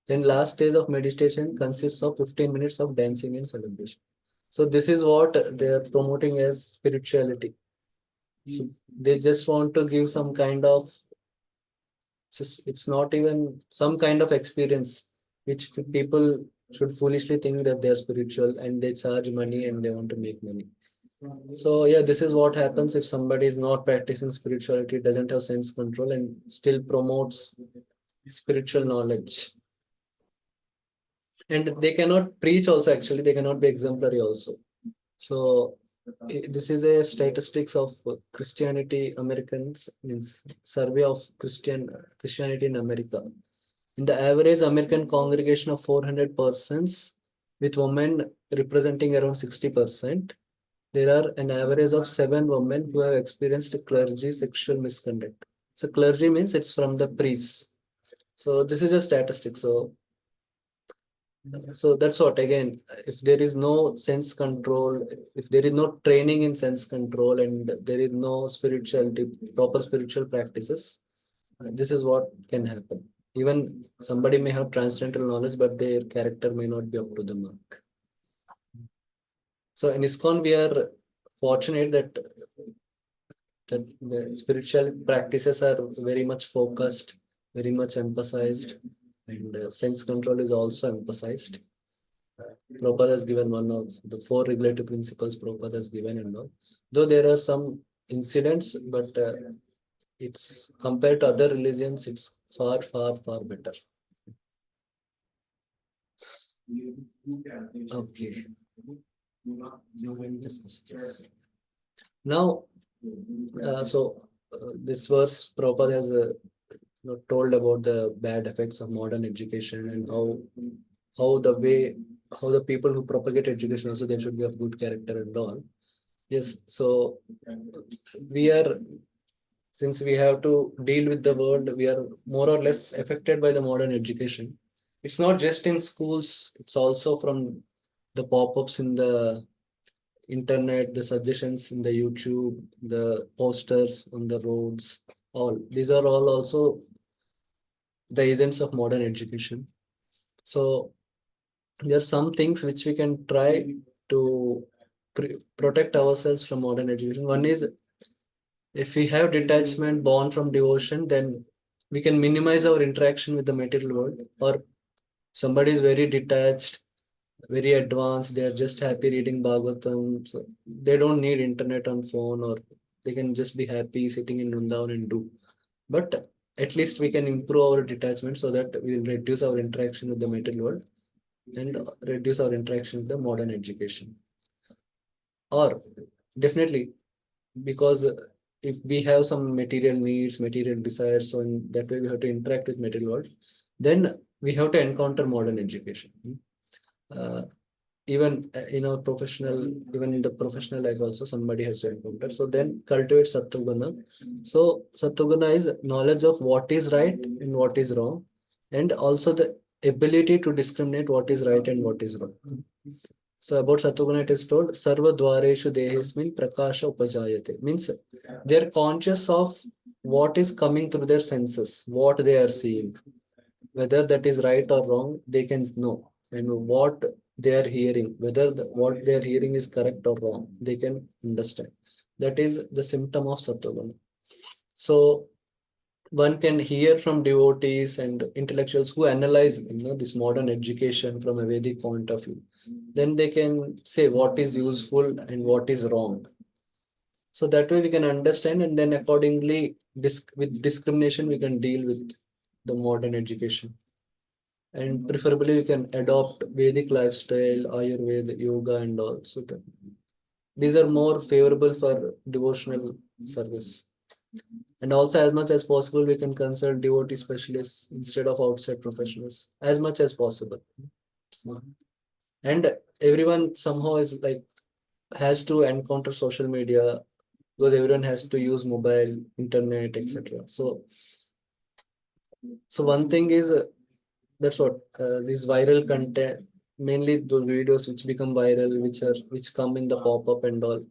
Then last stage of meditation consists of 15 minutes of dancing and celebration. So this is what they are promoting as spirituality. So they just want to give some kind of, it's not even some kind of experience which people should foolishly think that they are spiritual and they charge money and they want to make money. So yeah, this is what happens if somebody is not practicing spirituality, doesn't have sense control, and still promotes spiritual knowledge. And they cannot preach also, actually, they cannot be exemplary also. So this is a statistics of Christianity Americans, means survey of Christianity in America. In the average American congregation of 400 persons, with women representing around 60%, there are an average of 7 women who have experienced clergy sexual misconduct. So clergy means it's from the priests. So this is a statistic. So that's what, again, if there is no sense control, if there is no training in sense control, and there is no spirituality, proper spiritual practices, this is what can happen. Even somebody may have transcendental knowledge, but their character may not be up to the mark. So in ISKCON, we are fortunate that the spiritual practices are very much focused, very much emphasized, and sense control is also emphasized. Prabhupada has given one of the 4 regulative principles Prabhupada has given and all. Though there are some incidents, but it's compared to other religions, it's far, far, far better. Okay. Discuss this. Now, this verse Prabhupada has told about the bad effects of modern education and how the people who propagate education also, they should be of good character and all. Yes, so we are, since we have to deal with the world, we are more or less affected by the modern education. It's not just in schools, it's also from the pop-ups in the internet, the suggestions in the YouTube, the posters on the roads, all these are all also the agents of modern education. So there are some things which we can try to protect ourselves from modern education. One is, if we have detachment born from devotion, then we can minimize our interaction with the material world. Or somebody is very detached, very advanced, they are just happy reading Bhagavatam, so they don't need internet on phone, or they can just be happy sitting in Vrindavan and do. But at least we can improve our detachment so that we'll reduce our interaction with the material world and reduce our interaction with the modern education. Or definitely, because if we have some material needs, material desires, so in that way we have to interact with material world, then we have to encounter modern education. Even in our professional, even in the professional life also, somebody has to encounter. So then cultivate Sattva. So Sattva is knowledge of what is right and what is wrong, and also the ability to discriminate what is right and what is wrong. So about Sattva, it is told, Sarva Dwareshu Dehesmin Prakasha Upajayate. Means they're conscious of what is coming through their senses, what they are seeing. Whether that is right or wrong, they can know. And what they are hearing, whether what they are hearing is correct or wrong, they can understand. That is the symptom of Sattva. So one can hear from devotees and intellectuals who analyze this modern education from a Vedic point of view. Then they can say what is useful and what is wrong. So that way we can understand, and then accordingly, with discrimination, we can deal with the modern education. And preferably we can adopt Vedic lifestyle, Ayurveda, yoga, and all. So these are more favorable for devotional service. And also, as much as possible, we can consult devotee specialists instead of outside professionals, as much as possible. And everyone somehow is like, has to encounter social media, because everyone has to use mobile, internet, etc. So one thing is, that's what this viral content, mainly the videos which become viral, which come in the pop-up and all,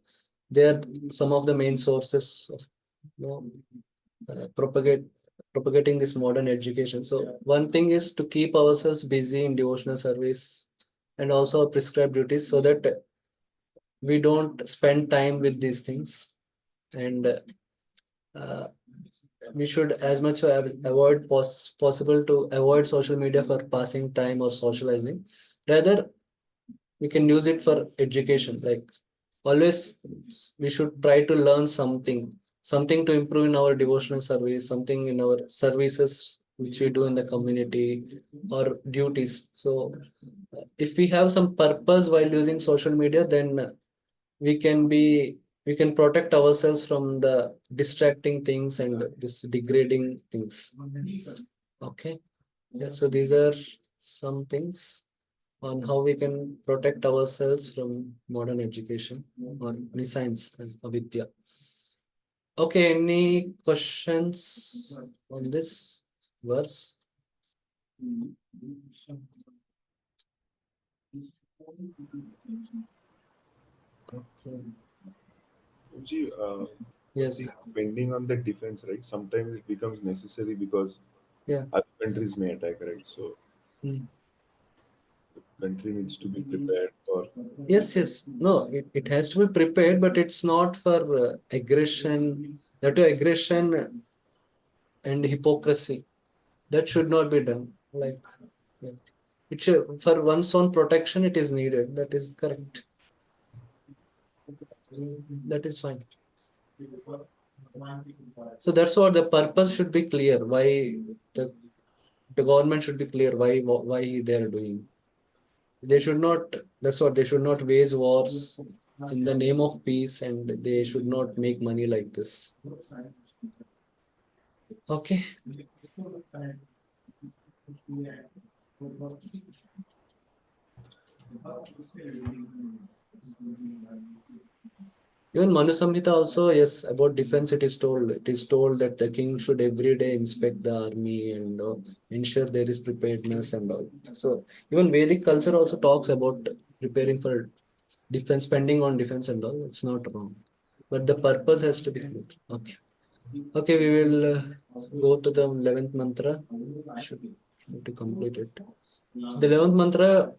they are some of the main sources of propagate propagating this modern education. So one thing is to keep ourselves busy in devotional service and also our prescribed duties, so that we don't spend time with these things. And uh, we should as much avoid possible to avoid social media for passing time or socializing. Rather, we can use it for education. Like always, we should try to learn something to improve in our devotional service, something in our services which we do in the community or duties. So if we have some purpose while using social media, then we can be we can protect ourselves from the distracting things and this degrading things. Okay. Yeah, so these are some things on how we can protect ourselves from modern education or science as avidya. Okay, any questions on this verse? Okay. Guruji, one thing Yes. is pending on the defense, right? Sometimes it becomes necessary because Yeah. other countries may attack, right? So Mm. country needs to be prepared for. Yes, yes. No, it has to be prepared, but it's not for aggression. That aggression and hypocrisy that should not be done. Like, yeah. It should, for one's own protection, it is needed. That is correct. That is fine. So that's what the purpose should be clear. Why the the government should be clear why they are doing. They should not. That's what they should not wage wars in the name of peace, and they should not make money like this. Okay. Even Manu Samhita also, yes, about defense it is told. It is told that the king should every day inspect the army and ensure there is preparedness and all. So even Vedic culture also talks about preparing for defense, spending on defense and all. It's not wrong. But the purpose has to be clear. Okay. Okay, we will go to the 11th mantra. Should to complete it. So the 11th mantra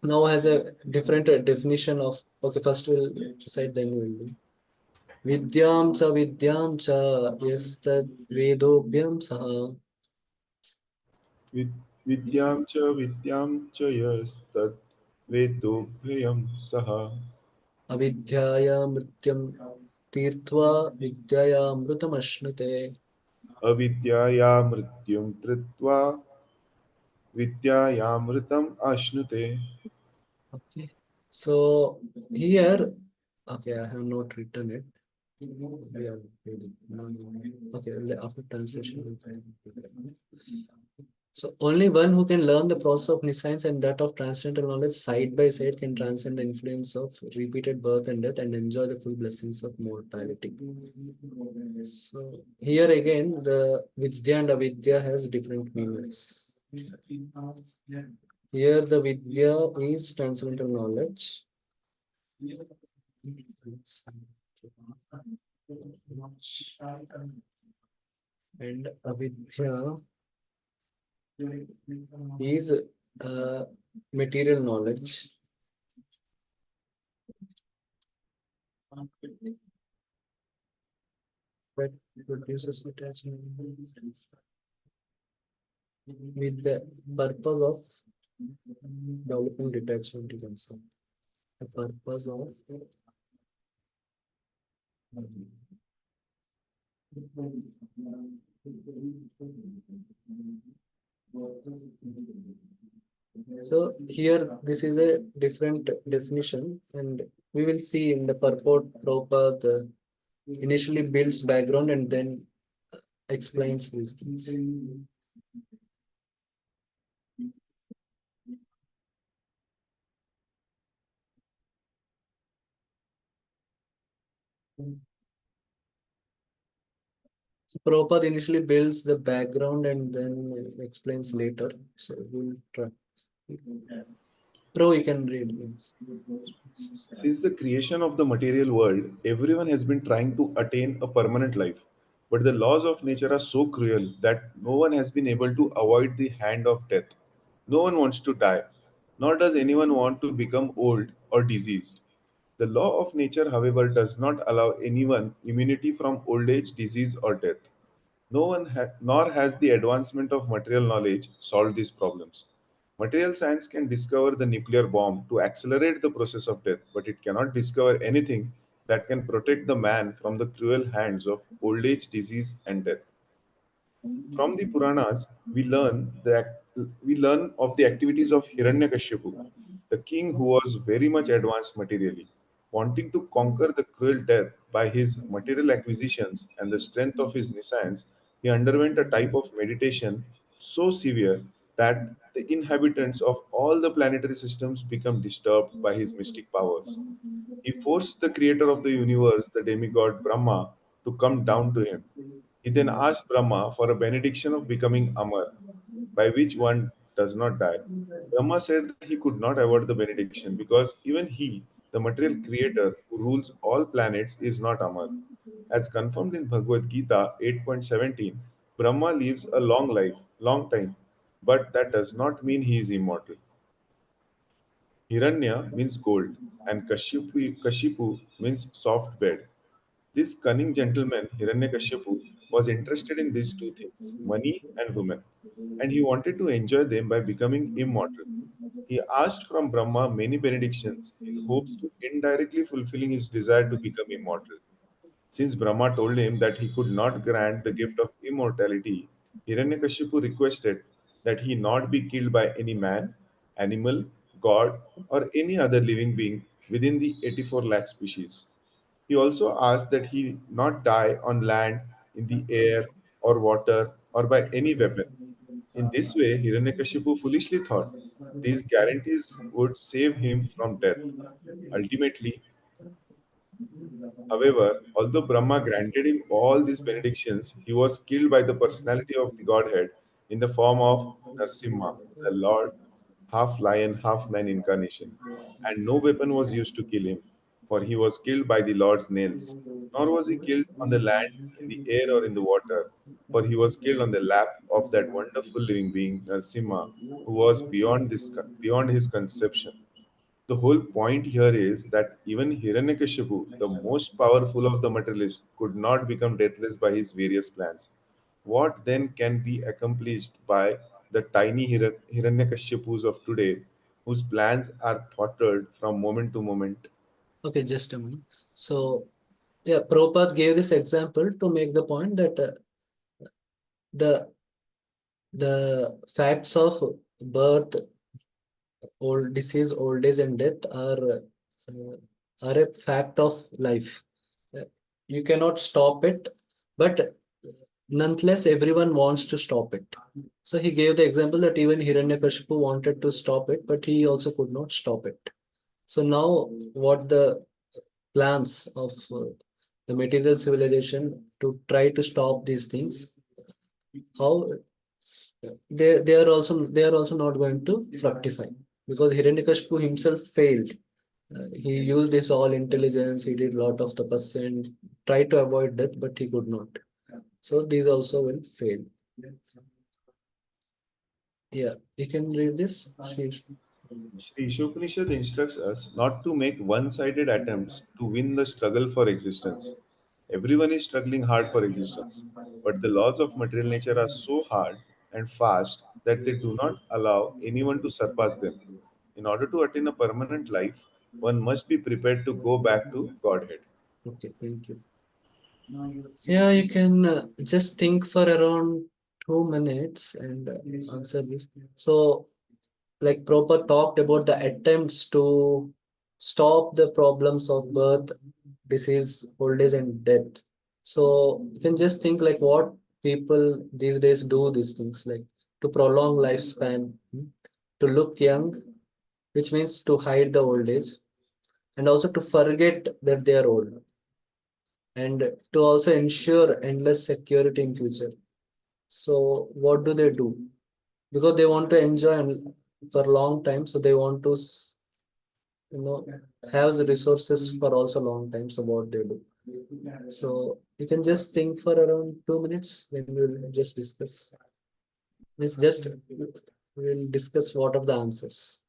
now has a different definition of, okay, first we'll recite, then we'll do. विद्यां च यस्तद्वेदोभ्यं सः विद्यां च यस्तद् वेदोभ्ययं सः अविद्याया मृत्युं तीर्त्वा विद्यायामृतमश्नुते. अविद्याया मृत्युं धृत्वा विद्यायामृतम् आश्नुते. Okay. So here, okay, I have not written it. We are ready. Okay, after translation. So only one who can learn the process of nescience and that of transcendental knowledge side by side can transcend the influence of repeated birth and death and enjoy the full blessings of mortality. So here again, the vidya and avidya has different meanings. Here the vidya is transcendental knowledge. And avidya is material knowledge. That produces attachment with the purpose of developing detachment, you can say. The purpose of so here this is a different definition, and we will see in the purport Prabhupada initially builds background and then explains these things. So Prabhupada initially builds the background and then explains later. So we'll try. Pro, you can read. Yes. Since the creation of the material world, everyone has been trying to attain a permanent life. But the laws of nature are so cruel that no one has been able to avoid the hand of death. No one wants to die, nor does anyone want to become old or diseased. The law of nature, however, does not allow anyone immunity from old age, disease, or death. Nor has the advancement of material knowledge solved these problems. Material science can discover the nuclear bomb to accelerate the process of death, but it cannot discover anything that can protect the man from the cruel hands of old age, disease, and death. From the Puranas, we learn of the activities of Hiranyakashipu, the king who was very much advanced materially. Wanting to conquer the cruel death by his material acquisitions and the strength of his nescience, he underwent a type of meditation so severe that the inhabitants of all the planetary systems become disturbed by his mystic powers. He forced the creator of the universe, the demigod Brahma, to come down to him. He then asked Brahma for a benediction of becoming Amar, by which one does not die. Brahma said that he could not avoid the benediction because even he, the material creator who rules all planets, is not Amar. As confirmed in Bhagavad Gita 8.17, Brahma lives a long life, long time, but that does not mean he is immortal. Hiranya means gold, and Kashipu means soft bed. This cunning gentleman, Hiranyakashipu, was interested in these two things, money and women, and he wanted to enjoy them by becoming immortal. He asked from Brahma many benedictions in hopes to indirectly fulfilling his desire to become immortal. Since Brahma told him that he could not grant the gift of immortality, Hiranyakashipu requested that he not be killed by any man, animal, god, or any other living being within the 84 lakh species. He also asked that he not die on land, in the air, or water, or by any weapon. In this way, Hiranyakashipu foolishly thought these guarantees would save him from death. Ultimately, however, although Brahma granted him all these benedictions, he was killed by the personality of the Godhead in the form of Narsimha, the Lord, half lion, half man incarnation. And no weapon was used to kill him, for he was killed by the Lord's nails. Nor was he killed on the land, in the air, or in the water, for he was killed on the lap of that wonderful living being, Narsimha, who was beyond his conception. The whole point here is that even Hiranyakashipu, the most powerful of the materialists, could not become deathless by his various plans. What then can be accomplished by the tiny Hiranyakashipus of today, whose plans are thwarted from moment to moment? Okay, just a minute. So, yeah, Prabhupada gave this example to make the point that the facts of birth, old disease, old age, and death are a fact of life. You cannot stop it, but nonetheless, everyone wants to stop it. So he gave the example that even Hiranyakashipu wanted to stop it, but he also could not stop it. So now, what the plans of the material civilization to try to stop these things? How they are also not going to fructify because Hiranyakashipu himself failed. He used his all intelligence. He did a lot of tapas and tried to avoid death, but he could not. So these also will fail. Yeah, you can read this. Sri Ishopanishad instructs us not to make one sided attempts to win the struggle for existence. Everyone is struggling hard for existence, but the laws of material nature are so hard and fast that they do not allow anyone to surpass them. In order to attain a permanent life, one must be prepared to go back to Godhead. Okay, thank you. Yeah, you can just think for around 2 minutes and answer this. So, like Prabhupada talked about the attempts to stop the problems of birth, disease, old age, and death. So you can just think like what people these days do these things like to prolong lifespan, to look young, which means to hide the old age, and also to forget that they are old, and to also ensure endless security in future. So what do they do? Because they want to enjoy for a long time, so they want to you know have the resources for also long time. So what they do? So You can just think for around 2 minutes, then we'll just discuss. Means just we'll discuss what are the answers.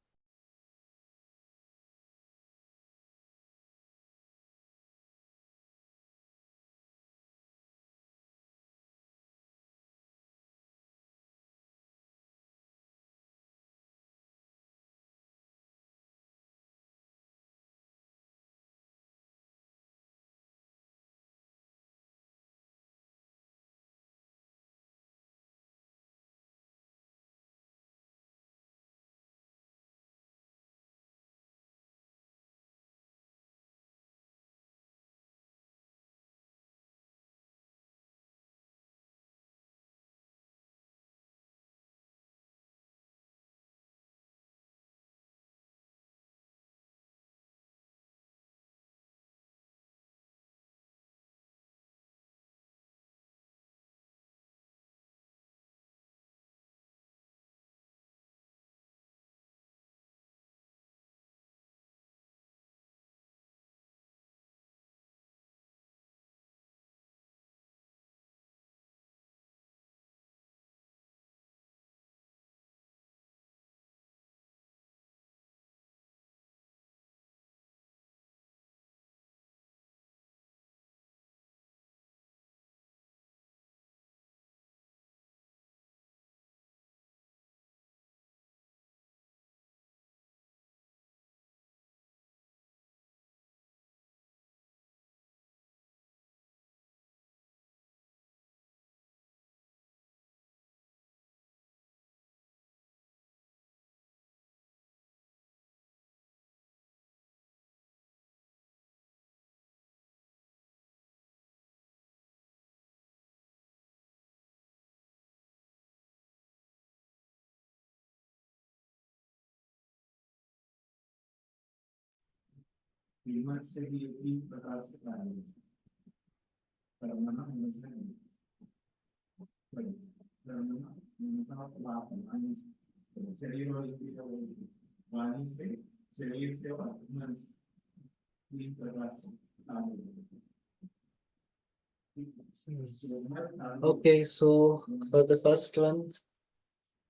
Okay, so for the first one,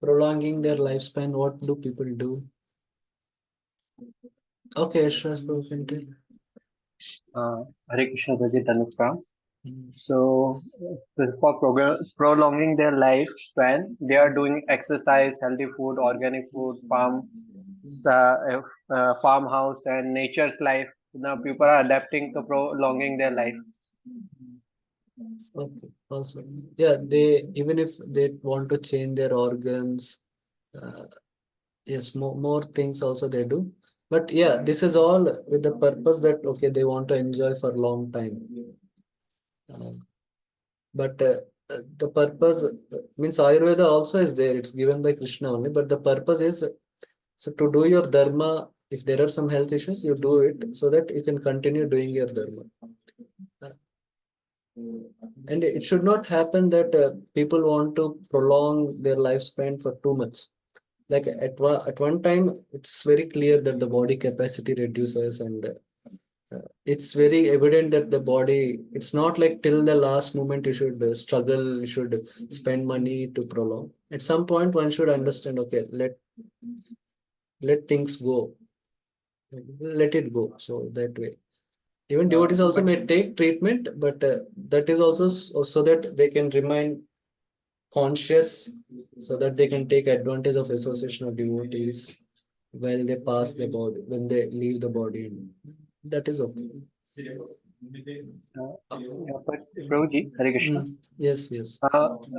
prolonging their lifespan, what do people do? Okay, Ashras, can take. Hare Krishna Bhaji Tanukram. Mm. So, for prolonging their lifespan, they are doing exercise, healthy food, organic food, farmhouse, and nature's life. Now, people are adapting to prolonging their life. Okay, also, yeah, they even if they want to change their organs, yes, more things also they do. But yeah, this is all with the purpose that okay, they want to enjoy for a long time. But the purpose means Ayurveda also is there. It's given by Krishna only. But the purpose is so to do your dharma. If there are some health issues, you do it so that you can continue doing your dharma. And it should not happen that people want to prolong their lifespan for too much. Like at one time, it's very clear that the body capacity reduces, and it's very evident that the body. It's not like till the last moment you should struggle, you should spend money to prolong. At some point, one should understand. Okay, let things go, let it go. So that way. Even devotees also may take treatment, but that is also so that they can remain conscious, so that they can take advantage of association of devotees while they pass the body, when they leave the body. That is okay. Yeah, but Prabhuji, Hare Krishna. Yes, yes.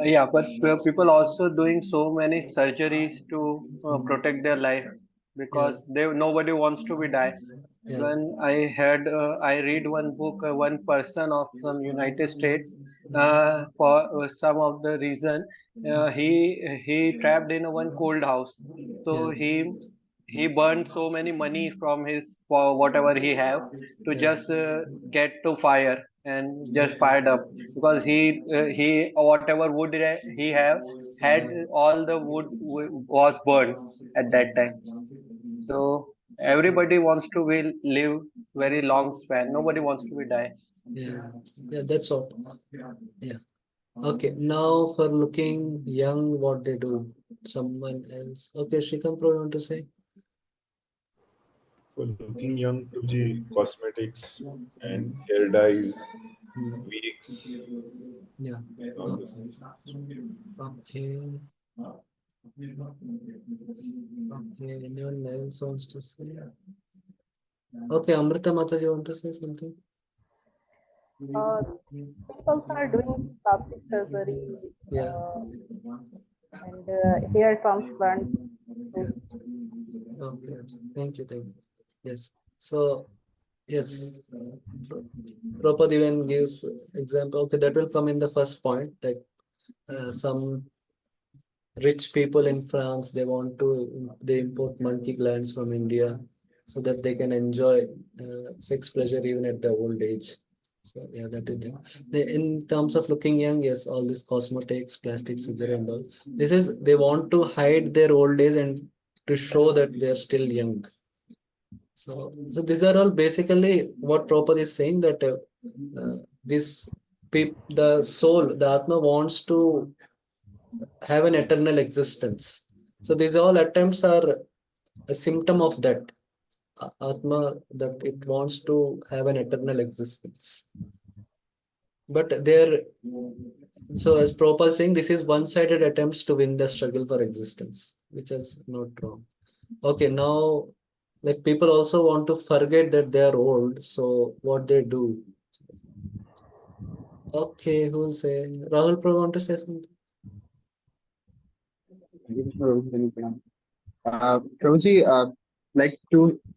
Yeah, but people also doing so many surgeries to protect their life because Yeah, nobody wants to be die. yeah, When I read one book, one person of some United States, for some of the reason, he trapped in a one cold house, so yeah, he burned so many money from his for whatever he have to yeah, just get to fire and just fired up because he whatever wood he have had, all the wood was burned at that time. So everybody wants to will live very long span. Nobody wants to be die. Yeah, yeah, that's what. Yeah. Okay, now for looking young, what they do. Someone else. Okay, Shrikant, Pro, you want to say? For looking young, Prabhuji, cosmetics and hair dyes, Hmm. wigs, Yeah. all those. Okay. Okay. Anyone else wants to say? Okay, Amrita Mataji, you want to say something? People are doing plastic surgery Yeah. and hair transplant. Those Okay. Thank you. Thank you. Yes. So yes, Prabhupada even gives example. Okay, that will come in the first point. Like some rich people in France, they import monkey glands from India so that they can enjoy sex pleasure even at their old age. So yeah, that is in terms of looking young, yes, all this cosmetics, plastic surgery and all. This is they want to hide their old age and to show that they are still young. So these are all basically what Prabhupada is saying that this the soul, the Atma wants to have an eternal existence. So these all attempts are a symptom of that Atma, that it wants to have an eternal existence. But there, so as Prabhupada is saying, this is one-sided attempts to win the struggle for existence, which is not wrong. Okay, now like people also want to forget that they are old, so what they do. Okay, who will say? Rahul Prabhu want to say something? Prabhuji,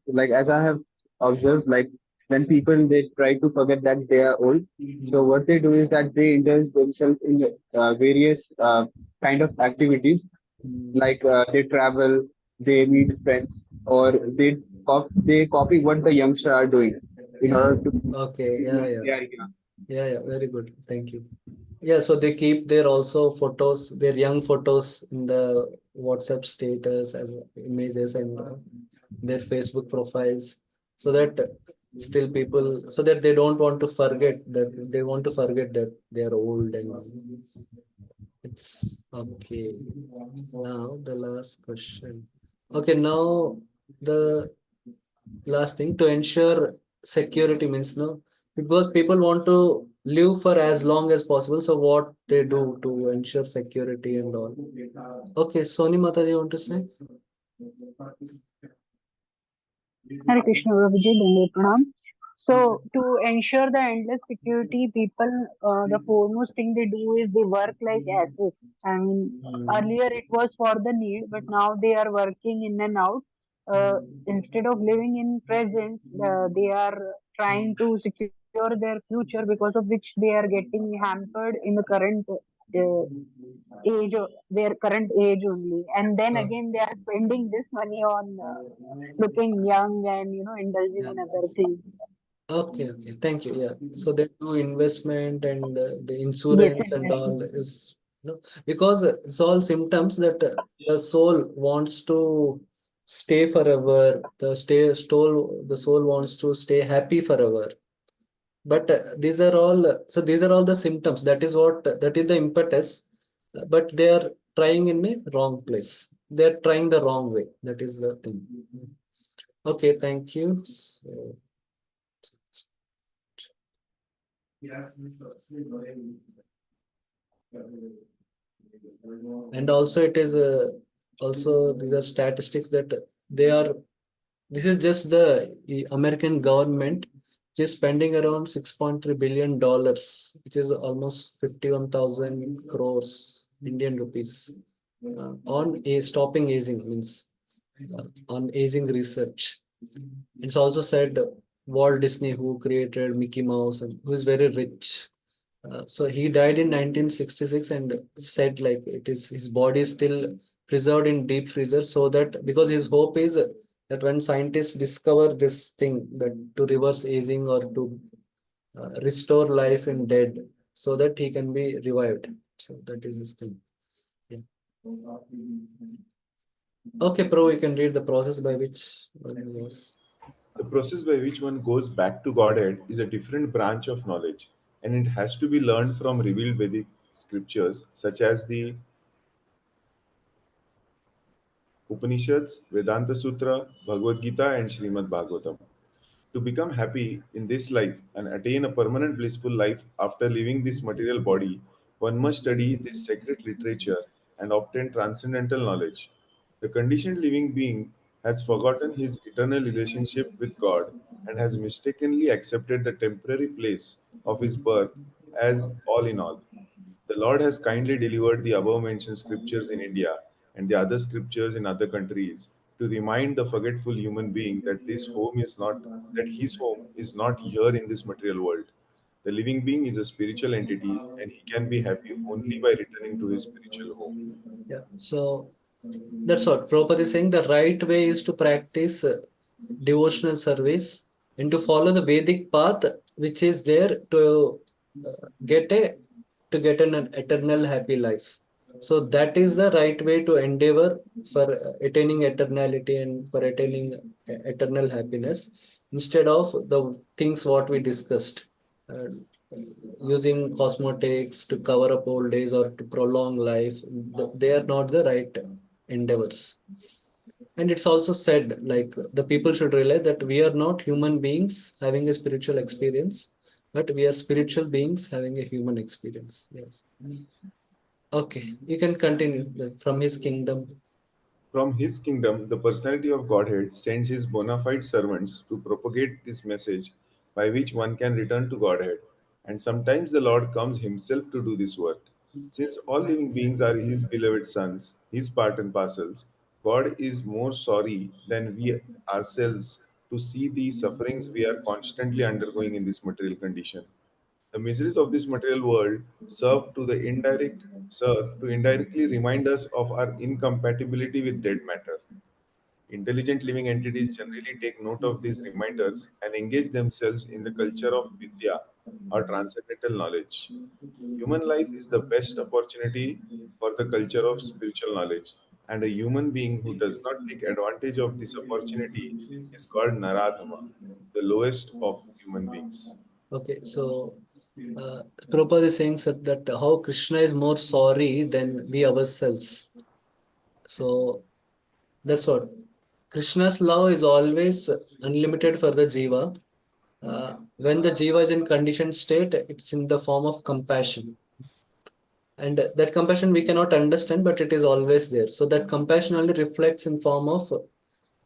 like as I have observed, like when people they try to forget that they are old, so what they do is that they indulge themselves in various kind of activities, like they travel, they meet friends, or they copy what the youngsters are doing in Yeah. order to Okay. feel Yeah. like Yeah. they are young. Yeah. Yeah. Very good. Thank you. Yeah. So they keep their also photos, their young photos in the WhatsApp status as images and their Facebook profiles, so that still people, so that they don't want to forget that they want to forget that they are old and it's okay. Now the last question. Okay. Now the last thing to ensure security means no, because people want to live for as long as possible, so what they do to ensure security and all. Okay, Soni Mataji, want to say? Hare Krishna, Prabhuji, Dandavat Pranam. So, to ensure the endless security, people, the foremost thing they do is they work like asses. I mean, earlier it was for the need, but now they are working in and out. Instead of living in present, they are trying to secure their future, because of which they are getting hampered in the current their current age only. And then Uh, again, they are spending this money on looking young and indulging yeah. in other things. Okay, okay. Thank you. Yeah. So they do investment and the Yes, insurance and exactly. all is, because it's all symptoms that the soul wants to stay forever. The soul wants to stay happy forever. But these are all the symptoms. That is the impetus. But they are trying in a wrong place. They're trying the wrong way. That is the thing. Okay, thank you. So, and also it is also these are statistics that they are this is just the American government which is spending around $6.3 billion, which is almost 51,000 crores Indian rupees on a stopping aging means on aging research. It's also said Walt Disney, who created Mickey Mouse and who is very rich, so he died in 1966 and said like it is his body is still preserved in deep freezer, so that because his hope is that when scientists discover this thing that to reverse aging or to restore life in dead, so that he can be revived. So that is his thing. Yeah. Okay, Pro, you can read the process by which one was. The process by which one goes back to Godhead is a different branch of knowledge, and it has to be learned from revealed Vedic scriptures such as the Upanishads, Vedanta Sutra, Bhagavad Gita, and Srimad Bhagavatam. To become happy in this life and attain a permanent blissful life after leaving this material body, one must study this sacred literature and obtain transcendental knowledge. The conditioned living being has forgotten his eternal relationship with God and has mistakenly accepted the temporary place of his birth as all in all. The Lord has kindly delivered the above mentioned scriptures in India and the other scriptures in other countries to remind the forgetful human being that his home is not here in this material world. The living being is a spiritual entity and he can be happy only by returning to his spiritual home. Yeah. So that's what Prabhupada is saying. The right way is to practice devotional service and to follow the Vedic path, which is there to get a get an eternal happy life. So that is the right way to endeavor for attaining eternality and for attaining eternal happiness instead of the things what we discussed. Uh, Using cosmetics to cover up old age or to prolong life, they are not the right endeavors. And it's also said like the people should realize that we are not human beings having a spiritual experience, but we are spiritual beings having a human experience. Yes. Okay, you can continue from his kingdom. From his kingdom, the personality of Godhead sends his bona fide servants to propagate this message by which one can return to Godhead. And sometimes the Lord comes himself to do this work. Since all living beings are his beloved sons, his part and parcels, God is more sorry than we ourselves to see the sufferings we are constantly undergoing in this material condition. The miseries of this material world serve to indirectly remind us of our incompatibility with dead matter. Intelligent living entities generally take note of these reminders and engage themselves in the culture of Vidya or transcendental knowledge. Human life is the best opportunity for the culture of spiritual knowledge, and a human being who does not take advantage of this opportunity is called Naradhama, the lowest of human beings. Okay, so Prabhupada is saying that how Krishna is more sorry than we ourselves. So that's what Krishna's love is always unlimited for the jiva. When the jiva is in conditioned state, it's in the form of compassion. And that compassion we cannot understand, but it is always there. So that compassion only reflects in form of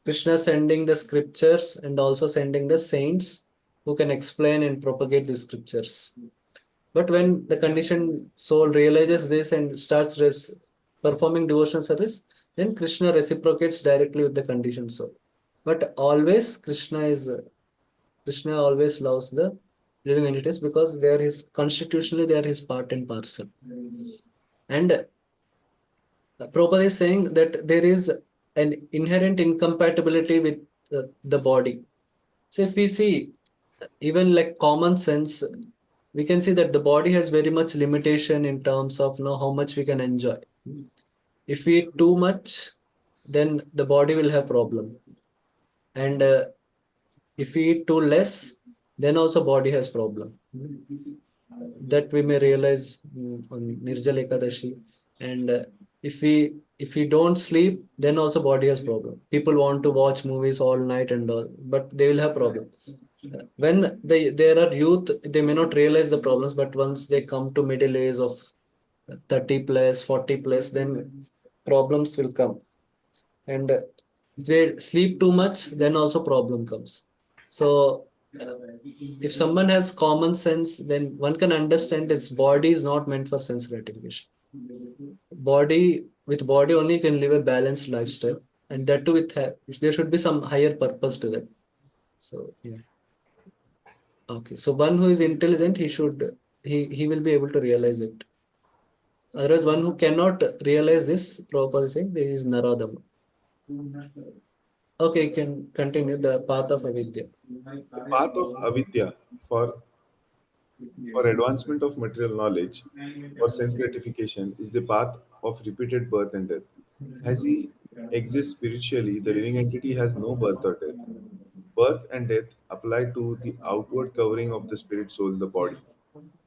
Krishna sending the scriptures and also sending the saints who can explain and propagate the scriptures. But when the conditioned soul realizes this and starts performing devotional service, then Krishna reciprocates directly with the conditioned soul. But always Krishna always loves the living entities because they are his constitutionally they are his part and parcel. And Prabhupada is saying that there is an inherent incompatibility with the body. So if we see even like common sense, we can see that the body has very much limitation in terms of how much we can enjoy. If we eat too much, then the body will have problem. And if we eat too less, then also body has problem. That we may realize on Nirjala Ekadashi. And if we don't sleep, then also body has problem. People want to watch movies all night and all, but they will have problem. When there are youth, they may not realize the problems, but once they come to middle age of 30 plus, 40 plus, then problems will come. And if they sleep too much, then also problem comes. So if someone has common sense, then one can understand its body is not meant for sense gratification. With body only you can live a balanced lifestyle, and that too there should be some higher purpose to that. So yeah. Okay. So one who is intelligent, he will be able to realize it. Otherwise, one who cannot realize this, Prabhupada is saying, there is Naradama. Okay, you can continue the path of avidya. The path of avidya for for advancement of material knowledge, for sense gratification, is the path of repeated birth and death. As he exists spiritually, the living entity has no birth or death. Birth and death apply to the outward covering of the spirit soul, the body.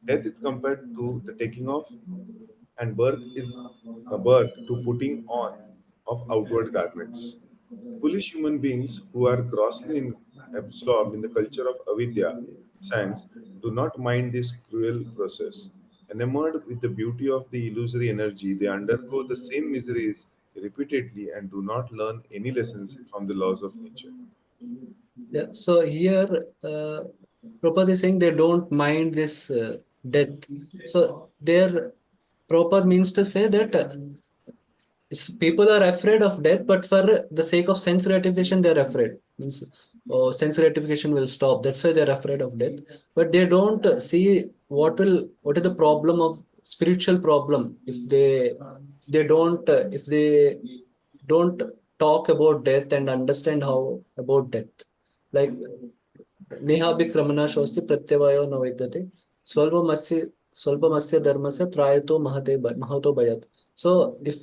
Death is compared to the taking off, and birth is a birth to putting on of outward garments. Foolish human beings who are grossly absorbed in the culture of avidya, science, do not mind this cruel process. Enamored with the beauty of the illusory energy, they undergo the same miseries repeatedly and do not learn any lessons from the laws of nature. Yeah, so here Prabhupada is saying they don't mind this death. So their Prabhupada means to say that people are afraid of death, but for the sake of sense gratification, they're afraid. Means oh, sense gratification will stop. That's why they're afraid of death. But they don't see what is the problem of spiritual problem if they don't talk about death and understand how about death. Like नेहाभिक्रमणाशोऽस्ति प्रत्यवायो न विद्यते स्वल्पमस्य स्वल्पमस्य धर्मस्य त्रायतो महतो भयात्. So if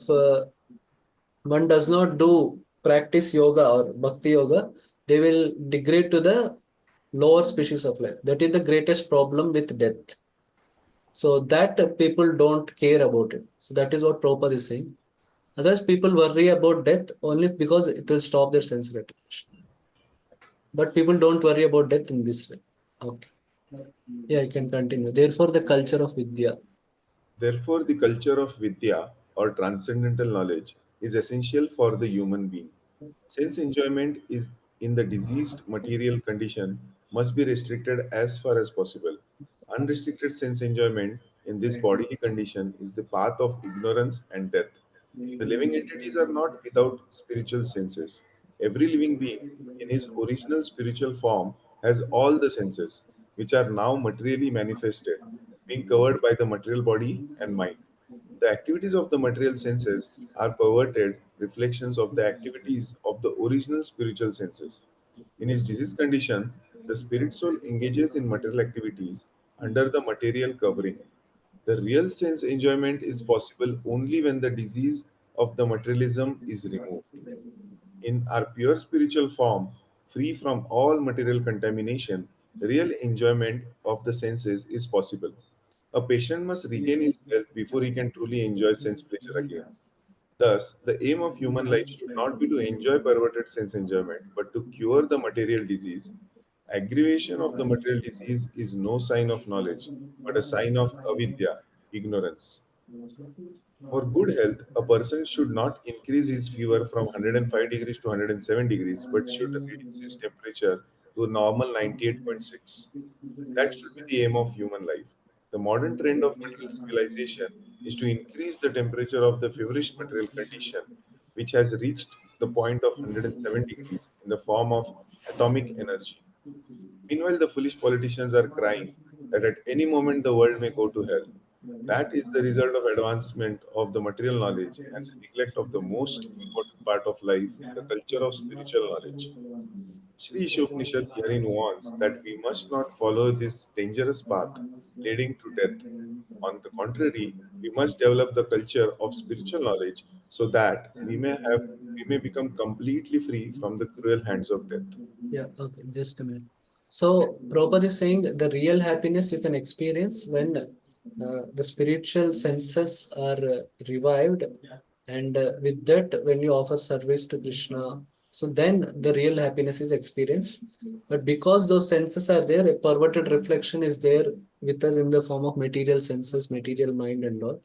one does not do practice yoga or bhakti yoga, they will degrade to the lower species of life. That is the greatest problem with death. So that people don't care about it. So that is what Prabhupada is saying. Otherwise, people worry about death only because it will stop their sense gratification. But people don't worry about death in this way. Okay. Yeah, you can continue. Therefore, the culture of Vidya. Therefore, the culture of Vidya or transcendental knowledge is essential for the human being. Sense enjoyment is in the diseased material condition must be restricted as far as possible. Unrestricted sense enjoyment in this bodily condition is the path of ignorance and death. The living entities are not without spiritual senses. Every living being in his original spiritual form has all the senses, which are now materially manifested, being covered by the material body and mind. The activities of the material senses are perverted reflections of the activities of the original spiritual senses. In his disease condition, the spirit soul engages in material activities under the material covering. The real sense enjoyment is possible only when the disease of the materialism is removed. In our pure spiritual form, free from all material contamination, real enjoyment of the senses is possible. A patient must regain his health before he can truly enjoy sense pleasure again. Thus, the aim of human life should not be to enjoy perverted sense enjoyment, but to cure the material disease. Aggravation of the material disease is no sign of knowledge, but a sign of avidya, ignorance. For good health, a person should not increase his fever from 105 degrees to 107 degrees, but should reduce his temperature to a normal 98.6. That should be the aim of human life. The modern trend of material civilization is to increase the temperature of the feverish material condition, which has reached the point of 107 degrees in the form of atomic energy. Meanwhile, the foolish politicians are crying that at any moment the world may go to hell. That is the result of advancement of the material knowledge and the neglect of the most important part of life, the culture of spiritual knowledge. Sri Ishopanishad herein warns that we must not follow this dangerous path leading to death. On the contrary, we must develop the culture of spiritual knowledge so that we may become completely free from the cruel hands of death. Yeah, okay, just a minute. So Prabhupada is saying that the real happiness you can experience when the spiritual senses are revived, and with that, when you offer service to Krishna, so then the real happiness is experienced. But because those senses are there, a perverted reflection is there with us in the form of material senses, material mind, and all.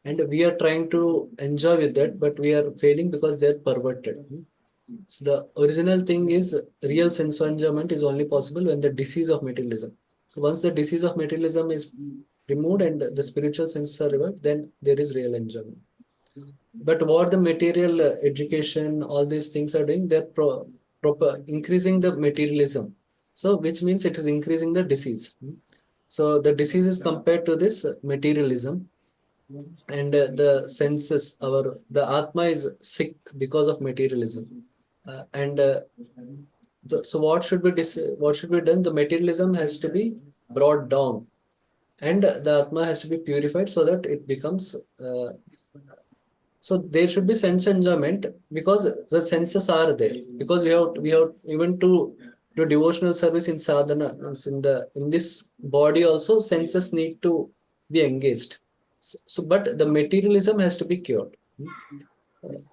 And we are trying to enjoy with that, but we are failing because they're perverted. So the original thing is real sense enjoyment is only possible when the disease of materialism. So once the disease of materialism is removed and the spiritual senses are revived, then there is real enjoyment. But what the material education, all these things are doing, they're proper increasing the materialism. So which means it is increasing the disease. So the disease is compared to this materialism, and the senses, the atma is sick because of materialism. And so what should be done? The materialism has to be brought down, and the atma has to be purified so that it becomes So there should be sense enjoyment because the senses are there. Because we have even to do devotional service in sadhana, means in this body also senses need to be engaged. So but the materialism has to be cured.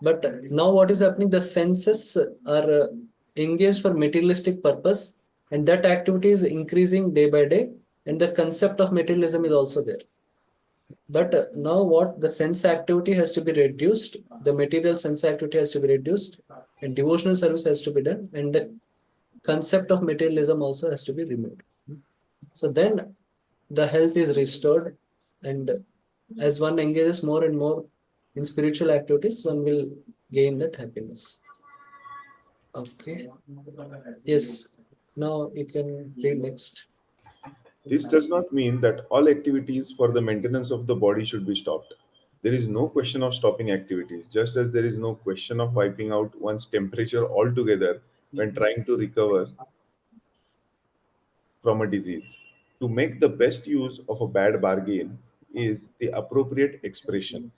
But now what is happening? The senses are engaged for materialistic purpose, and that activity is increasing day by day, and the concept of materialism is also there. But now what the sense activity has to be reduced, the material sense activity has to be reduced, and devotional service has to be done, and the concept of materialism also has to be removed. So then the health is restored, and as one engages more and more in spiritual activities, one will gain that happiness. Okay. Yes. Now you can read next. This does not mean that all activities for the maintenance of the body should be stopped. There is no question of stopping activities, just as there is no question of wiping out one's temperature altogether when trying to recover from a disease. To make the best use of a bad bargain is the appropriate expression.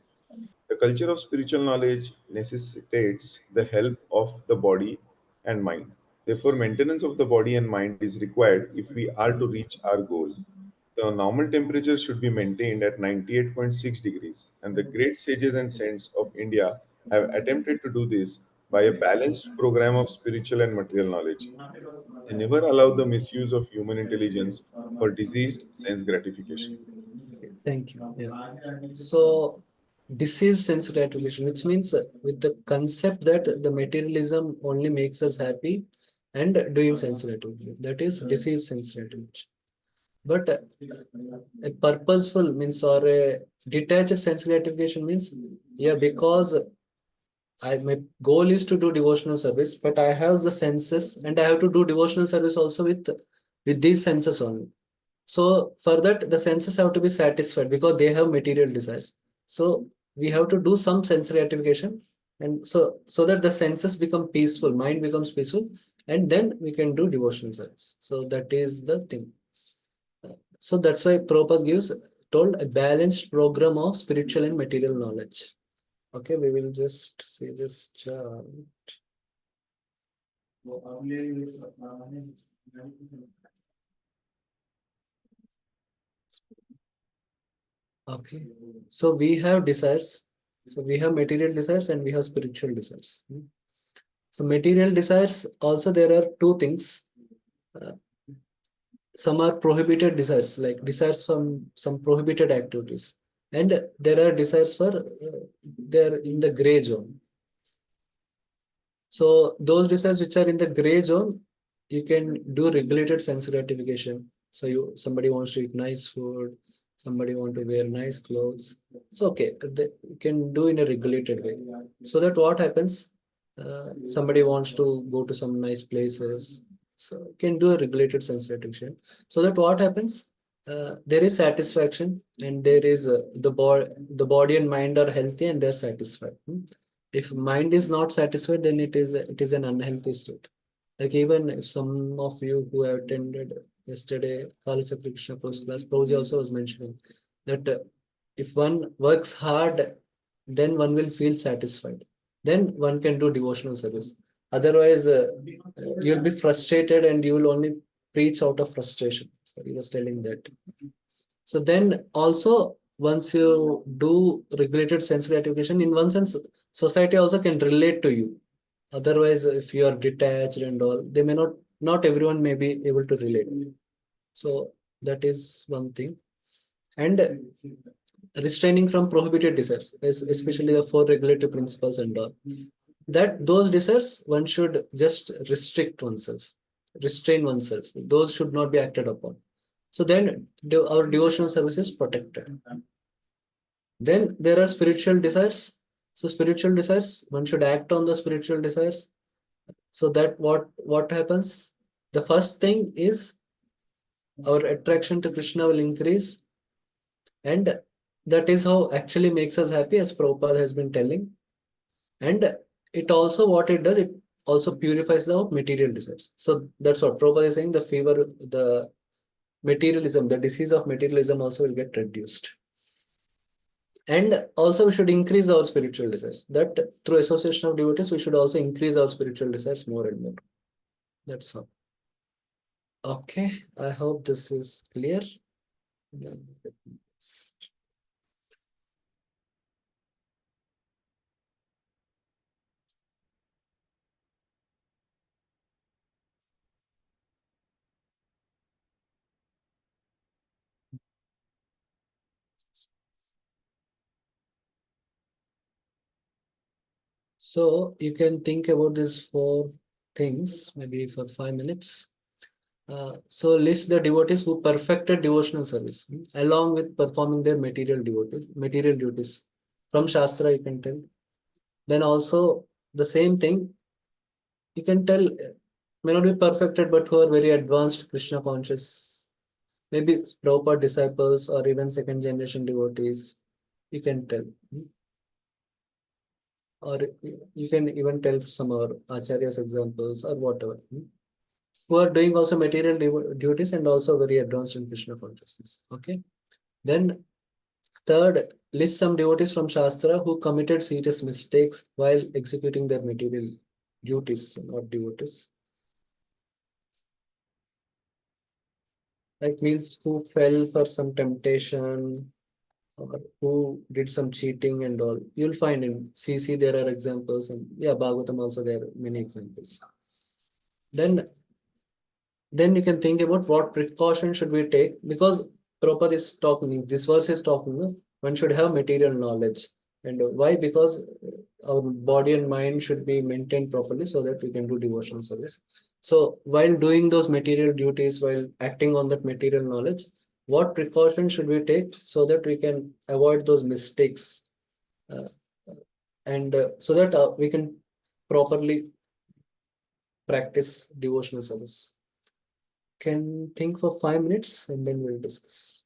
The culture of spiritual knowledge necessitates the help of the body and mind. Therefore, maintenance of the body and mind is required if we are to reach our goal. The normal temperature should be maintained at 98.6 degrees, and the great sages and saints of India have attempted to do this by a balanced program of spiritual and material knowledge. They never allow the misuse of human intelligence for diseased sense gratification. Thank you. Yeah. So disease sense gratification, which means with the concept that the materialism only makes us happy and doing sense gratification. That is disease sense gratification. But a purposeful means or a detached sense gratification means, yeah, because my goal is to do devotional service, but I have the senses and I have to do devotional service also with these senses only. So for that, the senses have to be satisfied because they have material desires. So we have to do some sense gratification, and so that the senses become peaceful, mind becomes peaceful, and then we can do devotional service. So that is the thing. So that's why Prabhupada told a balanced program of spiritual and material knowledge. Okay, we will just see this chart. Okay, so we have desires. So we have material desires and we have spiritual desires. So material desires, also there are two things. Some are prohibited desires, like desires from some prohibited activities. And there are desires for, they're in the gray zone. So those desires which are in the gray zone, you can do regulated sense gratification. So somebody wants to eat nice food, somebody want to wear nice clothes. It's okay. You can do in a regulated way. So that what happens? Somebody wants to go to some nice places. So you can do a regulated sense gratification. So that what happens? There is satisfaction, and there is the body and mind are healthy and they're satisfied. If mind is not satisfied, then it is an unhealthy state. Like even if some of you who have attended yesterday College of Krishna Prabhu's class, Prabhuji also was mentioning that if one works hard, then one will feel satisfied. Then one can do devotional service. Otherwise, you'll be frustrated and you will only preach out of frustration. So he was telling that. So then also, once you do regulated sense gratification, in one sense, society also can relate to you. Otherwise, if you are detached and all, they may not everyone may be able to relate. So that is one thing. And restraining from prohibited desires, especially the four regulative principles and all. That those desires, one should just restrict oneself, restrain oneself. Those should not be acted upon. So then our devotional service is protected. Then there are spiritual desires. So spiritual desires, one should act on the spiritual desires. So that what happens? The first thing is our attraction to Krishna will increase, and that is how actually makes us happy, as Prabhupada has been telling. And it also what it does, it also purifies the material desires. So that's what Prabhupada is saying. The fever, the materialism, the disease of materialism also will get reduced. And also we should increase our spiritual desires. That through association of devotees, we should also increase our spiritual desires more and more. That's all. Okay, I hope this is clear. So you can think about these four things maybe for 5 minutes. So list the devotees who perfected devotional service along with performing their material duties. From Shastra, you can tell. Then also the same thing, you can tell may not be perfected, but who are very advanced Krishna conscious, maybe Prabhupada disciples or even second generation devotees. You can tell. Or you can even tell some of our acharyas examples or whatever, who are doing also material duties and also very advanced in Krishna consciousness. Okay. Then third, list some devotees from Shastra who committed serious mistakes while executing their material duties, not devotees. That means who fell for some temptation or who did some cheating and all. You'll find in CC there are examples, and yeah, Bhagavatam also there are many examples. Then you can think about what precaution should we take, because Prabhupada is talking, this verse is talking, one should have material knowledge. And why? Because our body and mind should be maintained properly so that we can do devotional service. So while doing those material duties, while acting on that material knowledge, what precaution should we take so that we can avoid those mistakes, uh, and so that we can properly practice devotional service? Can think for 5 minutes and then we'll discuss.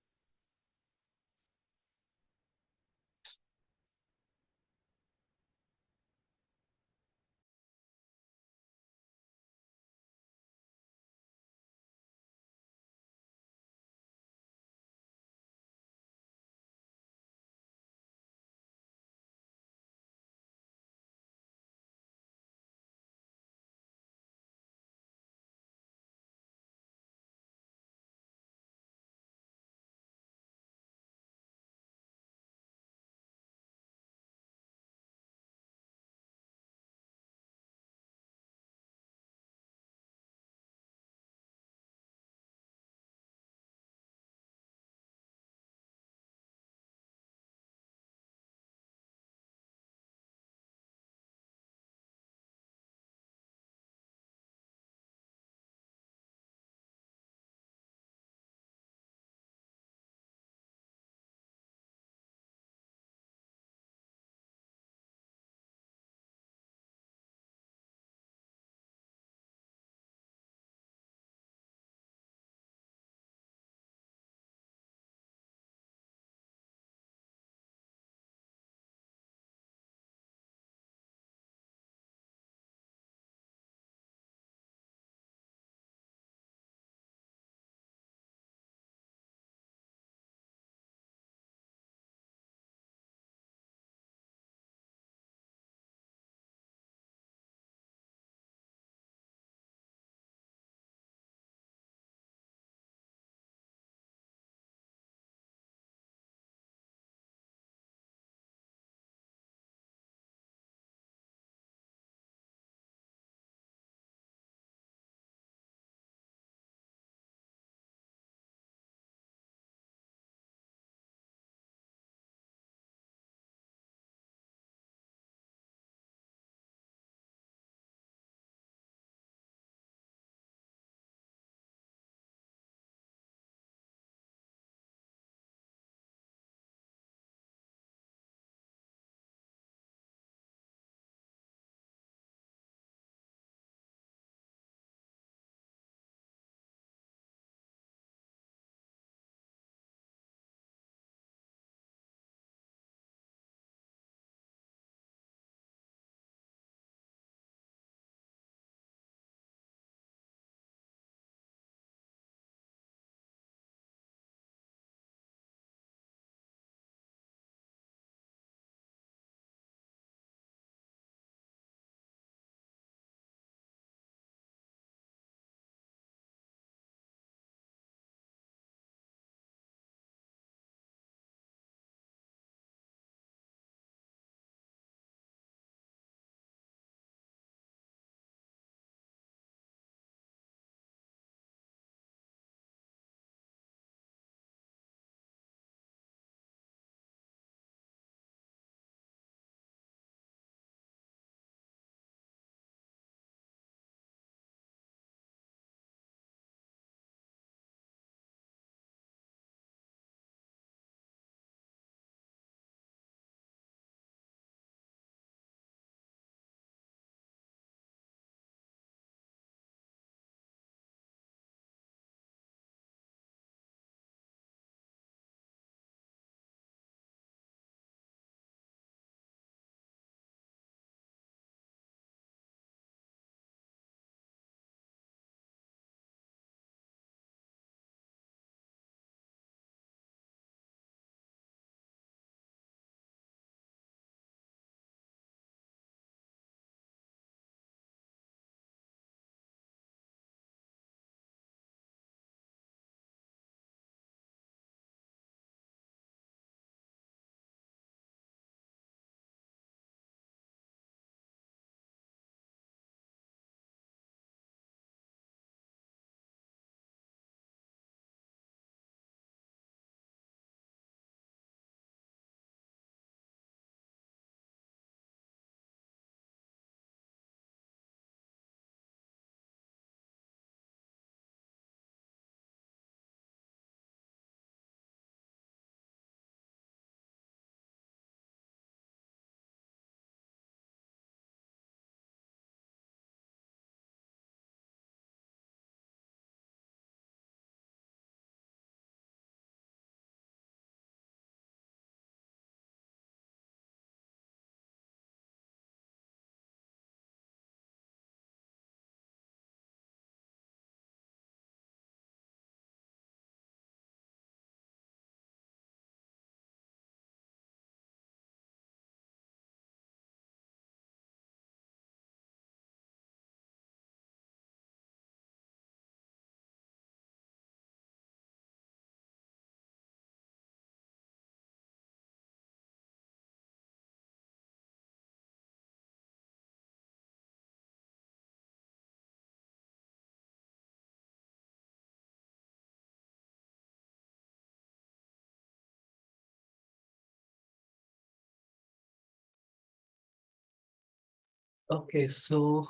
Okay, so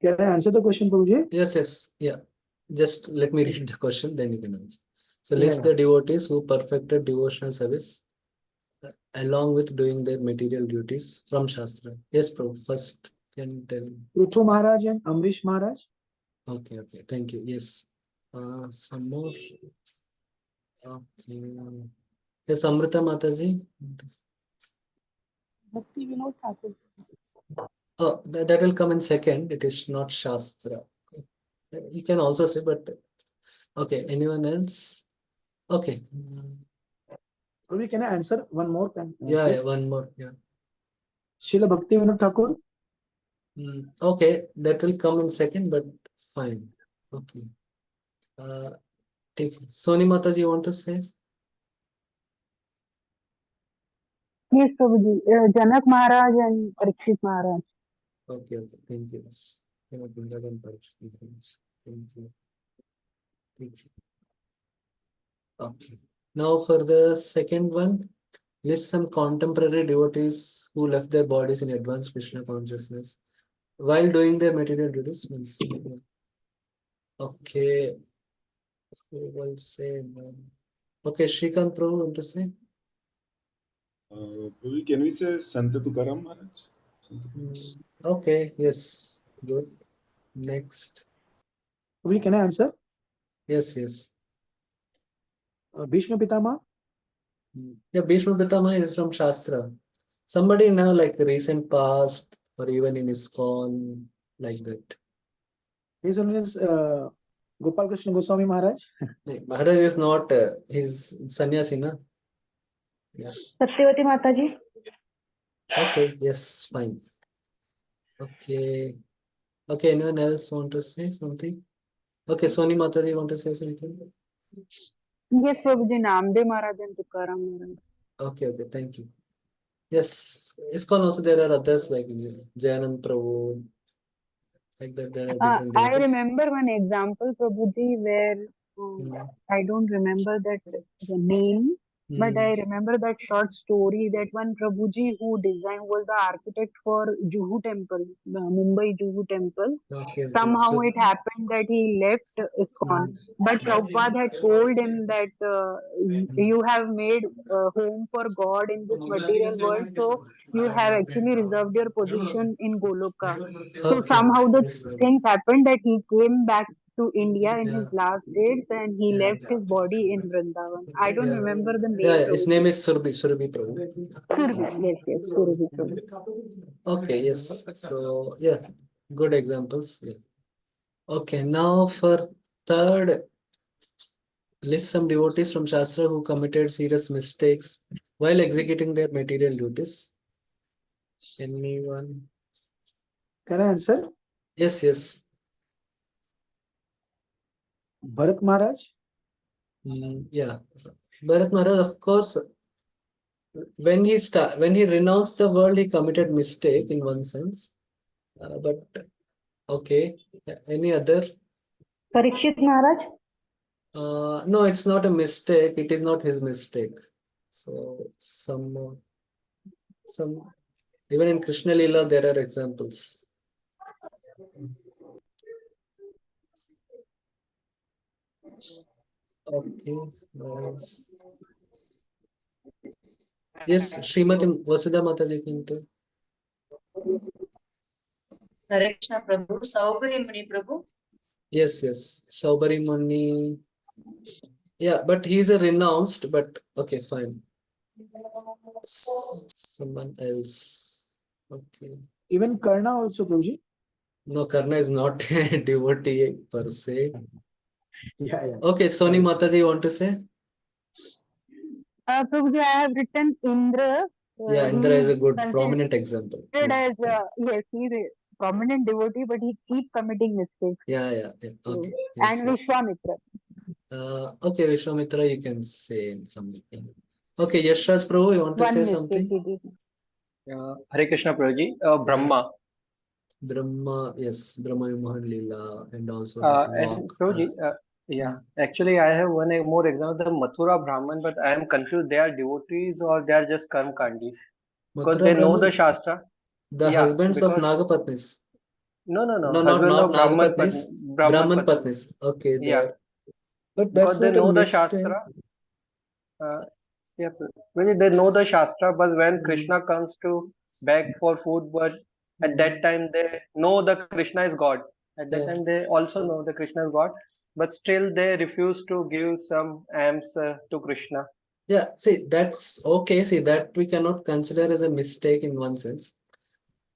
Can I answer the question, Prabhuji? yes, yeah. Just let me read the question, then you can answer. So Yeah, list yeah. the devotees who perfected devotional service along with doing their material duties from Shastra. Yes, Prabhu. First, can you tell. Prithu Maharaj and Amrish Maharaj. Okay, thank you. Yes. Some more. Okay. Yes, Amrita Mataji. Bhakti Vinod Thakur. Oh, that will come in second. It is not Shastra. You can also say, but okay. Anyone else? Okay. Prabhuji, can I answer one more? Yeah, one more. Yeah. Srila Bhakti Vinod Thakur. Okay, that will come in second, but fine. Okay. Take Soni Mataji, you want to say? Yes, Prabhuji. Janak Maharaj and Parikshit Maharaj. Okay, thank you. Thank you. Thank you. Okay. Now for the second one, list some contemporary devotees who left their bodies in advanced Krishna consciousness while doing their material duties. Means, okay, who will say? Okay, Shrikant Prabhu, want to say? Prabhuji, can we say Sant Tukaram Maharaj? Okay, yes, good. Next. Prabhuji, can I answer? Yes. Bhishma Pitama. Yeah, Bhishma Pitama is from Shastra. Somebody now like recent past or even in ISKCON, like that. His Holiness Gopal Krishna Goswami Maharaj. Maharaj is not his sannyasi, na? Yeah. Satyavati Mataji. Okay, yes, fine. Okay, anyone else want to say something? Okay, Soni Mataji want to say something? Yes, Prabhuji. Namdev Maharaj and Tukaram Maharaj. Okay, thank you. Yes, ISKCON also there are others like Jayanand Prabhu, like that there are different I devotees. remember one example, Prabhuji, where I don't remember that the name, but I remember that short story that one Prabhuji who was the architect for Juhu Temple, Mumbai Juhu Temple. Somehow So, it happened that he left ISKCON, but Prabhupada had told him that you have made home for God in this material world, so you have actually reserved your position in Goloka. So somehow the things happened that he came back to India in his last days and he left his body in Vrindavan. I don't remember the name. his name is Surbi Prabhu. Surbi, yes, Surbi Prabhu. Okay, yes. So, yeah, good examples. Yeah. Okay, now for third, list some devotees from Shastra who committed serious mistakes while executing their material duties. Anyone? Can I answer? Yes. Bharat Maharaj. Yeah, Bharat Maharaj, of course, when he renounced the world, he committed mistake in one sense. But okay, any other? Parikshit Maharaj. No, it's not a mistake. It is not his mistake. So some even in Krishna Lila there are examples. Okay, nice. Yes, Srimati Vasudha Mataji can tell. Hare Krishna Prabhu, Saubari Muni Prabhu. Yes, Saubari Muni. Yeah, but he's a renounced, but okay, fine. Someone else. Okay. Even Karna also, Prabhuji. No, Karna is not a devotee per se. Yeah. Okay, Soni Mataji, you want to say? Prabhuji, I have written Indra. Yeah, Indra is a good, prominent example. Yes, he's a prominent devotee, but he keeps committing mistakes. Yeah. Okay. And Vishwamitra. Okay, Vishwamitra, you can say in some way. Okay, Yashraj Prabhu, you want to say something? Hare Krishna Prabhuji. Brahma. Brahma, yes, Brahma Mohan Leela, and also and Prabhuji, actually I have one more example, the Mathura Brahman, but I am confused. They are devotees or they are just karmkandis? Because they know the Shastra. The Yeah, husbands of because Nagapatnis. no, No, husband not of Nagapatnis, Brahman Brahman Patni. Patnis. Okay, Yeah, there. But because that's they not a know the mistake. Shastra. Uh, yeah, really they know the Shastra, but when Mm, Krishna comes to beg for food, but at that time they know the Krishna is God. At that yeah. time they also know the Krishna is God, but still they refuse to give some alms to Krishna. Yeah, see, that's okay. See, that we cannot consider as a mistake in one sense.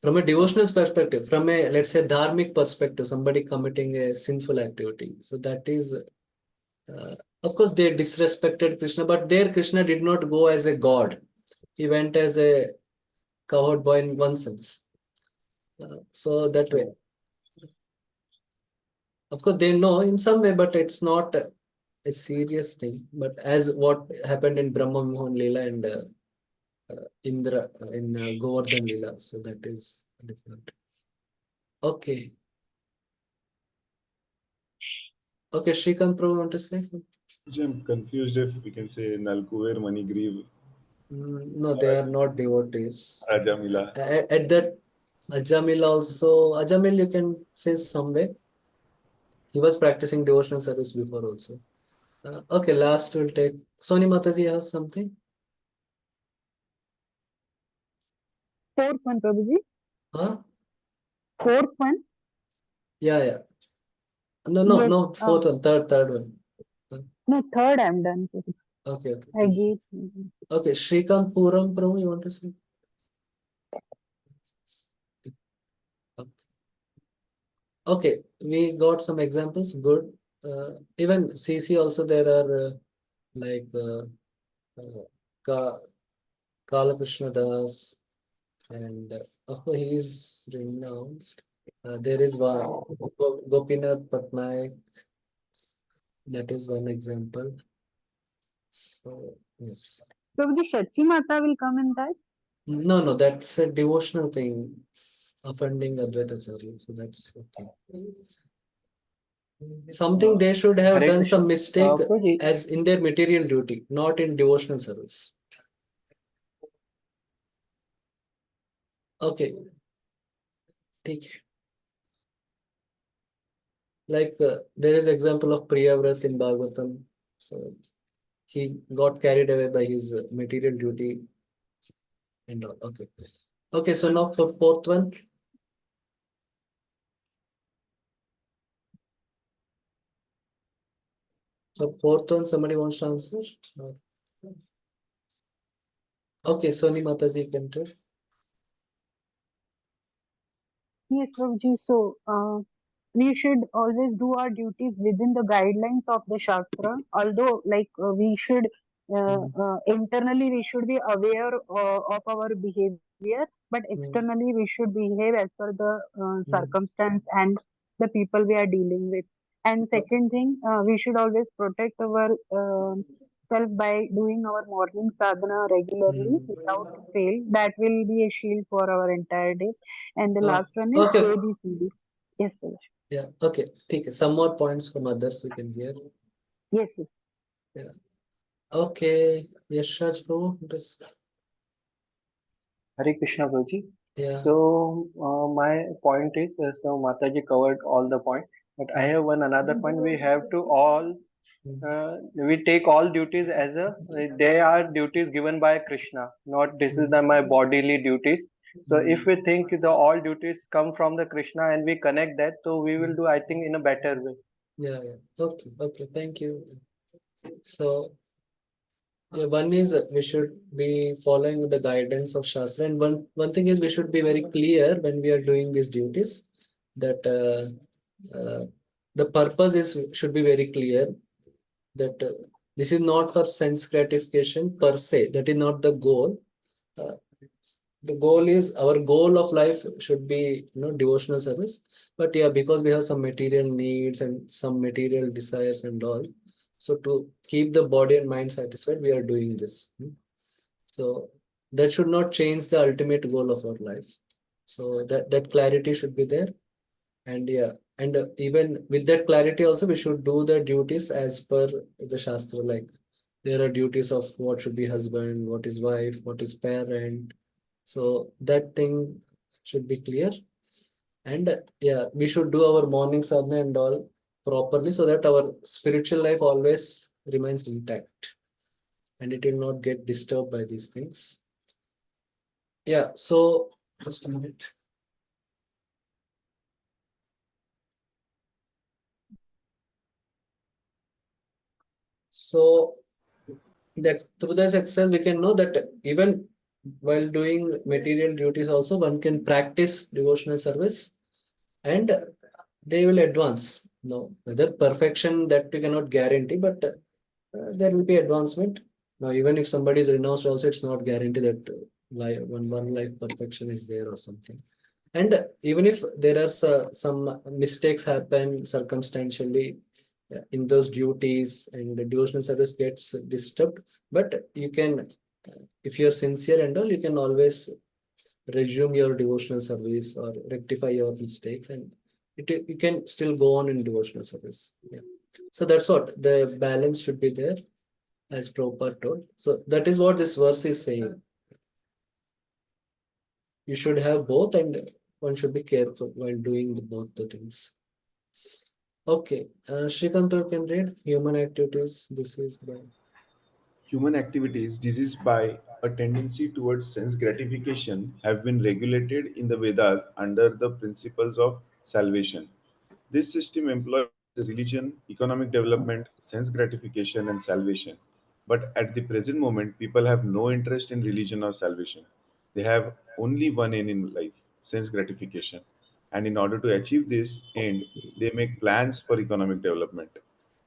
From a devotional perspective, from a, let's say, dharmic perspective, somebody committing a sinful activity. So that is, uh, of course, they disrespected Krishna, but there Krishna did not go as a god. He went as a cowherd boy in one sense. So that way, of course, they know in some way, but it's not a serious thing. But as what happened in Brahma Mohan Leela and Indra in Govardhan Leela, so that is different. Okay. Okay, Shrikant Prabhu, want to say something? I'm confused if we can say Nalkuver, Manigriv, No, they are not devotees. Rajamila. At that Ajamil also, Ajamil you can say some way. He was practicing devotional service before also. Okay, last we'll take Soni Mataji has something. Fourth one, Prabhuji. Huh? Fourth one. Yeah. No, Yes. fourth one, third one. No, third I'm done. Prabhuji. Okay. I gave. Okay, Shrikant Puram Prabhu, you want to say? Okay, we got some examples. Good. Even CC also there are like Ka Kalakrishna Das, and of course he is renounced. There is one Gopinath Patnaik. That is one example. So yes. Prabhuji, Shachi Mata will come in that. No, that's a devotional thing. It's offending Advaitacharya, so that's okay. Something they should have Hare done Krishna. some mistake Prabhuji, as in their material duty, not in devotional service. Okay, take like there is example of Priyavrat in Bhagavatam. So he got carried away by his material duty and all. Okay. So now for fourth one. So fourth one, somebody wants to answer? No. Okay, Soni Mataji can tell. Yes, Prabhuji. So, we should always do our duties within the guidelines of the Shastra. Although, we should internally we should be aware of our behavior, but externally we should behave as per the circumstance and the people we are dealing with. And second thing, we should always protect our self by doing our morning sadhana regularly without fail. That will be a shield for our entire day. And the last one is Okay. ABCD. Yes, sir. Yeah. Okay. Take some more points from others we can hear. Yes, yes. Yeah. Okay. Yes, Raj Prabhu. Hare Krishna Prabhuji. Yeah. So my point is, so Mataji covered all the point, but I have one another point. We have to all we take all duties as a they are duties given by Krishna, not this is my bodily duties. So if we think the all duties come from the Krishna and we connect that, so we will do I think in a better way. Yeah. Okay. Thank you. So yeah, one is we should be following the guidance of Shastra, and one thing is we should be very clear when we are doing these duties that the purpose is should be very clear that this is not for sense gratification per se. That is not the goal. Uh, the goal is our goal of life should be devotional service. But yeah, because we have some material needs and some material desires and all, so to keep the body and mind satisfied, we are doing this. So that should not change the ultimate goal of our life. So that clarity should be there. And yeah, and even with that clarity also, we should do the duties as per the Shastra. Like there are duties of what should be husband, what is wife, what is parent. So that thing should be clear. And yeah, we should do our morning sadhana and all properly so that our spiritual life always remains intact and it will not get disturbed by these things. Yeah, so just a minute. So that through this exercise, we can know that even while doing material duties also, one can practice devotional service and they will advance. No, whether perfection that we cannot guarantee, but there will be advancement. Now, even if somebody is renounced also, it's not guaranteed that one life perfection is there or something. And even if there are some mistakes happen circumstantially in those duties and the devotional service gets disturbed, but you can, if you're sincere and all, you can always resume your devotional service or rectify your mistakes and you can still go on in devotional service. Yeah. So that's what the balance should be there as Prabhupada told. So that is what this verse is saying. You should have both and one should be careful while doing both the things. Okay, Shrikant, you can read human activities. This is by Human activities diseased by a tendency towards sense gratification have been regulated in the Vedas under the principles of salvation. This system employs religion, economic development, sense gratification, and salvation. But at the present moment, people have no interest in religion or salvation. They have only one aim in life, sense gratification. And in order to achieve this end, they make plans for economic development.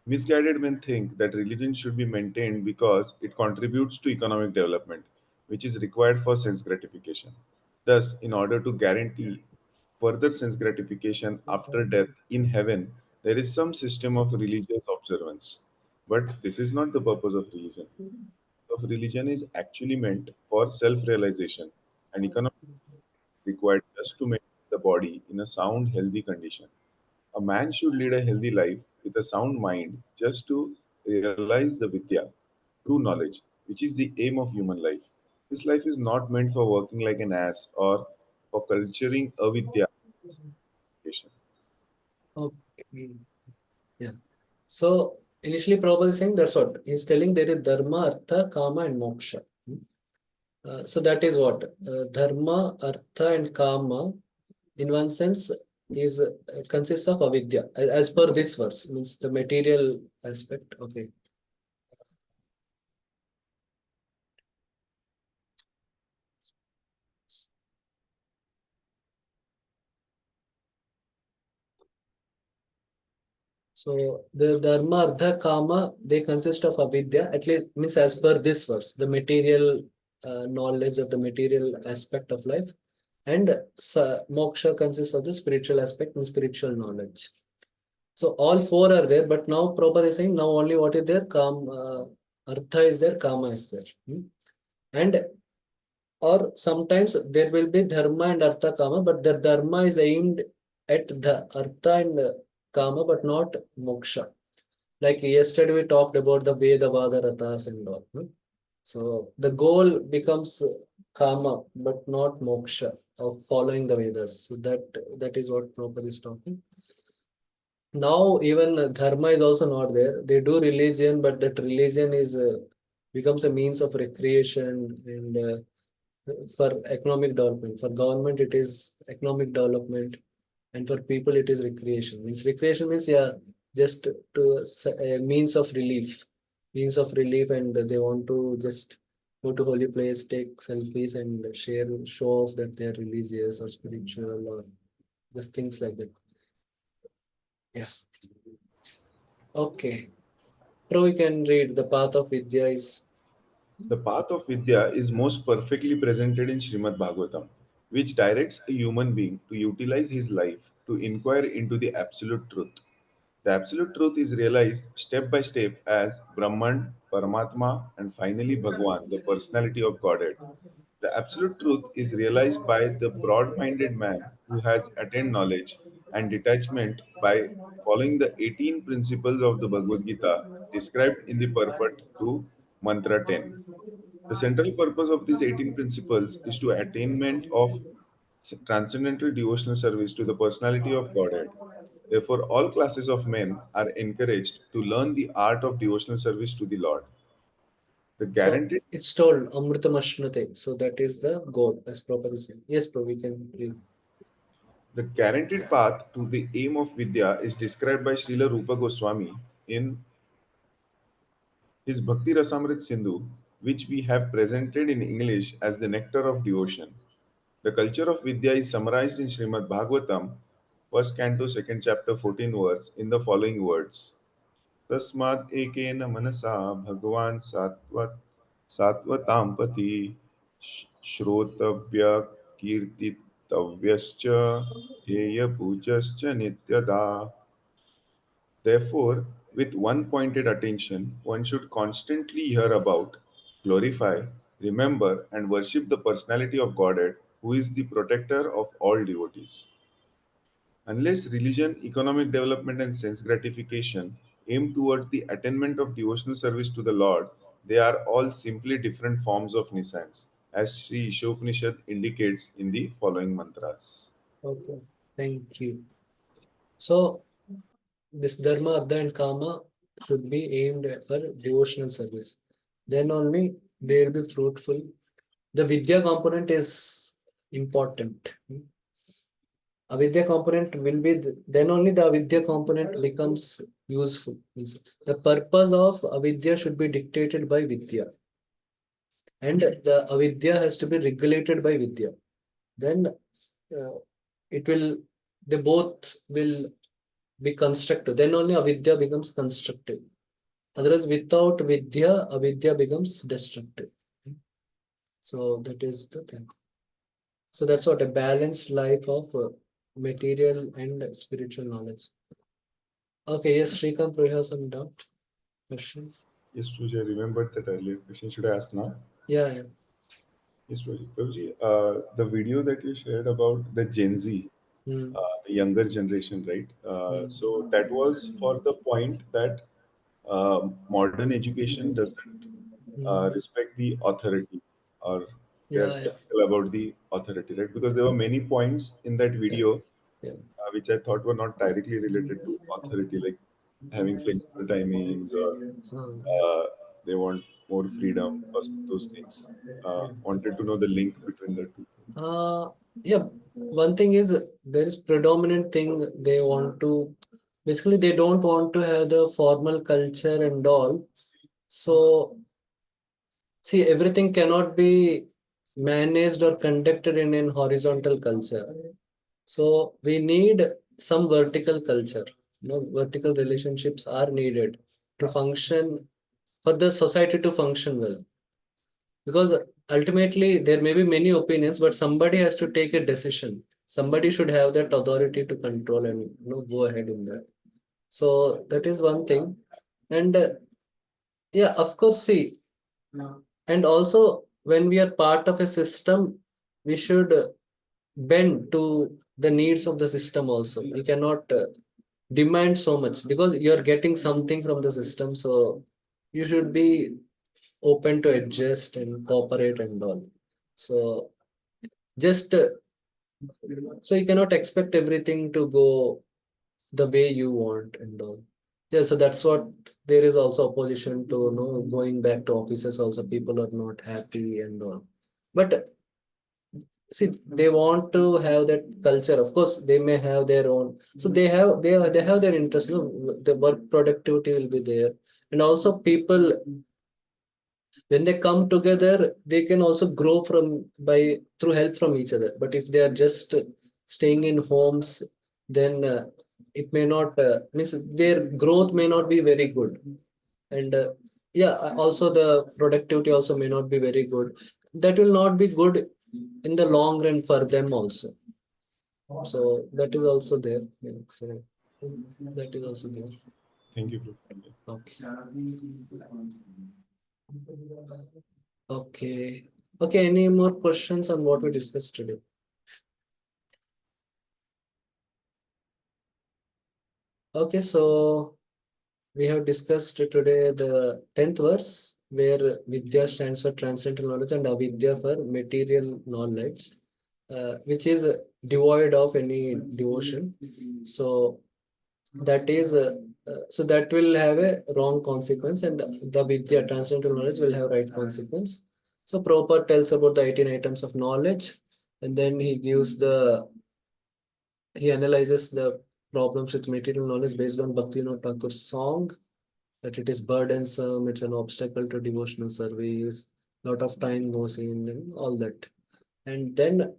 Misguided men think that religion should be maintained because it contributes to economic development, which is required for sense gratification. Thus, in order to guarantee further sense gratification after death in heaven, there is some system of religious observance. But this is not the purpose of religion. Of religion is actually meant for self-realization and economic required just to maintain the body in a sound, healthy condition. A man should lead a healthy life with a sound mind just to realize the Vidya, true knowledge, which is the aim of human life. This life is not meant for working like an ass or for culturing avidya. okay. Yeah. So initially Prabhupada is saying that's what he's telling there is dharma, artha, kama, and moksha. So that is what dharma, artha, and kama in one sense is consists of avidya as per this verse means the material aspect. Okay. So the dharma, artha, kama, they consist of avidya, at least means as per this verse, the material knowledge of the material aspect of life, and moksha consists of the spiritual aspect and spiritual knowledge. So all four are there, but now Prabhupada is saying now only what is there? Artha is there, kama is there. And or sometimes there will be dharma and artha kama, but the dharma is aimed at the artha and kama, but not moksha. Like yesterday we talked about the Veda Vada Rathas and all. So the goal becomes kama, but not moksha of following the Vedas. So that is what Prabhupada is talking. Now even dharma is also not there. They do religion, but that religion is becomes a means of recreation and for economic development. For government, it is economic development, and for people, it is recreation. Means recreation means yeah, just to a means of relief, and they want to just go to holy place, take selfies, and show off that they are religious or spiritual or just things like that. Yeah. Okay. Pro, we can read the path of Vidya is. The path of Vidya is most perfectly presented in Srimad Bhagavatam, which directs a human being to utilize his life to inquire into the absolute truth. The absolute truth is realized step by step as Brahman, Paramatma, and finally Bhagwan, the personality of Godhead. The absolute truth is realized by the broad minded man who has attained knowledge and detachment by following the 18 principles of the Bhagavad Gita described in the purport to Mantra 10. The central purpose of these 18 principles is to attainment of transcendental devotional service to the personality of Godhead. Therefore, all classes of men are encouraged to learn the art of devotional service to the Lord. The So guaranteed it's told Amritam Ashnate. So that is the goal, as Prabhupada is saying. Yes, Prabhu, we can read. the guaranteed path to the aim of Vidya is described by Srila Rupa Goswami in his Bhakti Rasamrit Sindhu, which we have presented in English as the nectar of devotion. The culture of Vidya is summarized in Srimad Bhagavatam, first canto, second chapter, 14 verse, in the following words. Tasmad ekena manasa bhagavan sattvatam pati shrotavya kirtitavyascha dheya pujascha nityada. Therefore, with one pointed attention, one should constantly hear about, glorify, remember, and worship the personality of Godhead, who is the protector of all devotees. Unless religion, economic development, and sense gratification aim towards the attainment of devotional service to the Lord, they are all simply different forms of nescience, as Sri Ishopanishad indicates in the following mantras. Okay, thank you. So this Dharma, Artha, and Kama should be aimed for devotional service. Then only they will be fruitful. The Vidya component is important. Avidya component will be then only the avidya component becomes useful. Means the purpose of avidya should be dictated by vidya, and the avidya has to be regulated by vidya. Then it will they both will be constructive. Then only avidya becomes constructive. Otherwise, without vidya, avidya becomes destructive. So that is the thing. So that's what a balanced life of material and spiritual knowledge. Okay, yes, Srikanth, we have some doubt. Question? Yes, Prabhuji, I remembered that earlier question. Should I ask now? Yeah. Yes, Prabhuji. Prabhuji, the video that you shared about the Gen Z, the younger generation, right? So that was for the point that modern education doesn't respect the authority, or they are Yeah, yeah. skeptical about the authority, right? Because there were many points in that video which I thought were not directly related to authority, like having flexible timings, or they want more freedom, or those things. Wanted to know the link between the two. Yeah, one thing is there is predominant thing they want to basically they don't want to have the formal culture and all. So see, everything cannot be managed or conducted in an horizontal culture. So we need some vertical culture. Vertical relationships are needed to function for the society to function well. Because ultimately there may be many opinions, but somebody has to take a decision. Somebody should have that authority to control and go ahead in that. So that is one thing. And yeah, of course, see, and also when we are part of a system, we should bend to the needs of the system also. We cannot demand so much because you're getting something from the system. So you should be open to adjust and cooperate and all. So just so you cannot expect everything to go the way you want and all. Yeah, so that's what there is also opposition to going back to offices. Also, people are not happy and all. But see, they want to have that culture. Of course, they may have their own. So they have their interest. The work productivity will be there, and also people when they come together they can also grow from by through help from each other. But if they are just staying in homes, then it may not means their growth may not be very good. And yeah, also the productivity also may not be very good. That will not be good in the long run for them also. So that is also there. Yeah, so that is also there. Thank you, Prabhu. Okay. Okay. Okay, any more questions on what we discussed today? Okay, so we have discussed today the 10th verse where Vidya stands for transcendental knowledge and Avidya for material knowledge. which is devoid of any devotion. So that is so that will have a wrong consequence, and the vidya transcendental knowledge will have right consequence. So Prabhupada tells about the 18 items of knowledge, and then he analyzes the problems with material knowledge based on Bhaktivinoda Thakur's song, that it is burdensome, it's an obstacle to devotional service, lot of time goes in, and all that. And then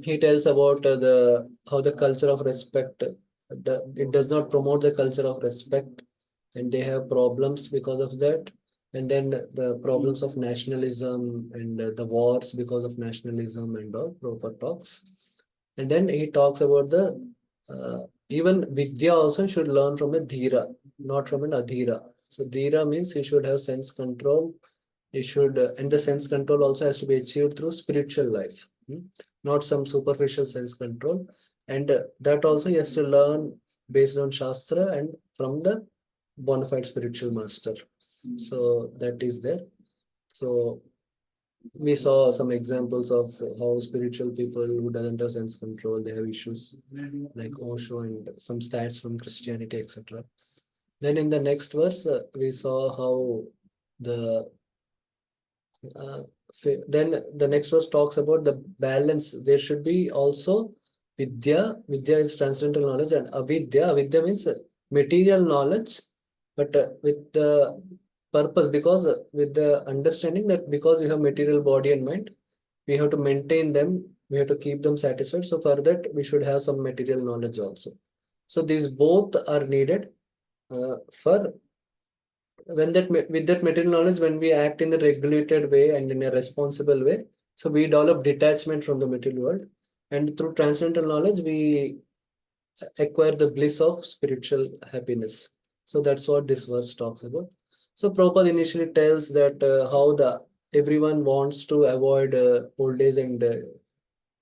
he tells about the how the culture of respect, it does not promote the culture of respect, and they have problems because of that. And then the problems of nationalism and the wars because of nationalism and all, proper talks. And then he talks about the even vidya also should learn from a dhira, not from an adhira. So dhira means he should have sense control. He should, and the sense control also has to be achieved through spiritual life, not some superficial sense control. And that also he has to learn based on Shastra and from the bona fide spiritual master. So that is there. So we saw some examples of how spiritual people who doesn't have sense control, they have issues like Osho and some stats from Christianity, etc. Then in the next verse, we saw how the uh, then the next verse talks about the balance. There should be also vidya. Vidya is transcendental knowledge, and avidya. Avidya means material knowledge, but with the purpose, because with the understanding that because we have material body and mind, we have to maintain them. We have to keep them satisfied. So for that, we should have some material knowledge also. So these both are needed for when that with that material knowledge, when we act in a regulated way and in a responsible way, so we develop detachment from the material world, and through transcendental knowledge we acquire the bliss of spiritual happiness. So that's what this verse talks about. So Prabhupada initially tells that how the everyone wants to avoid old age and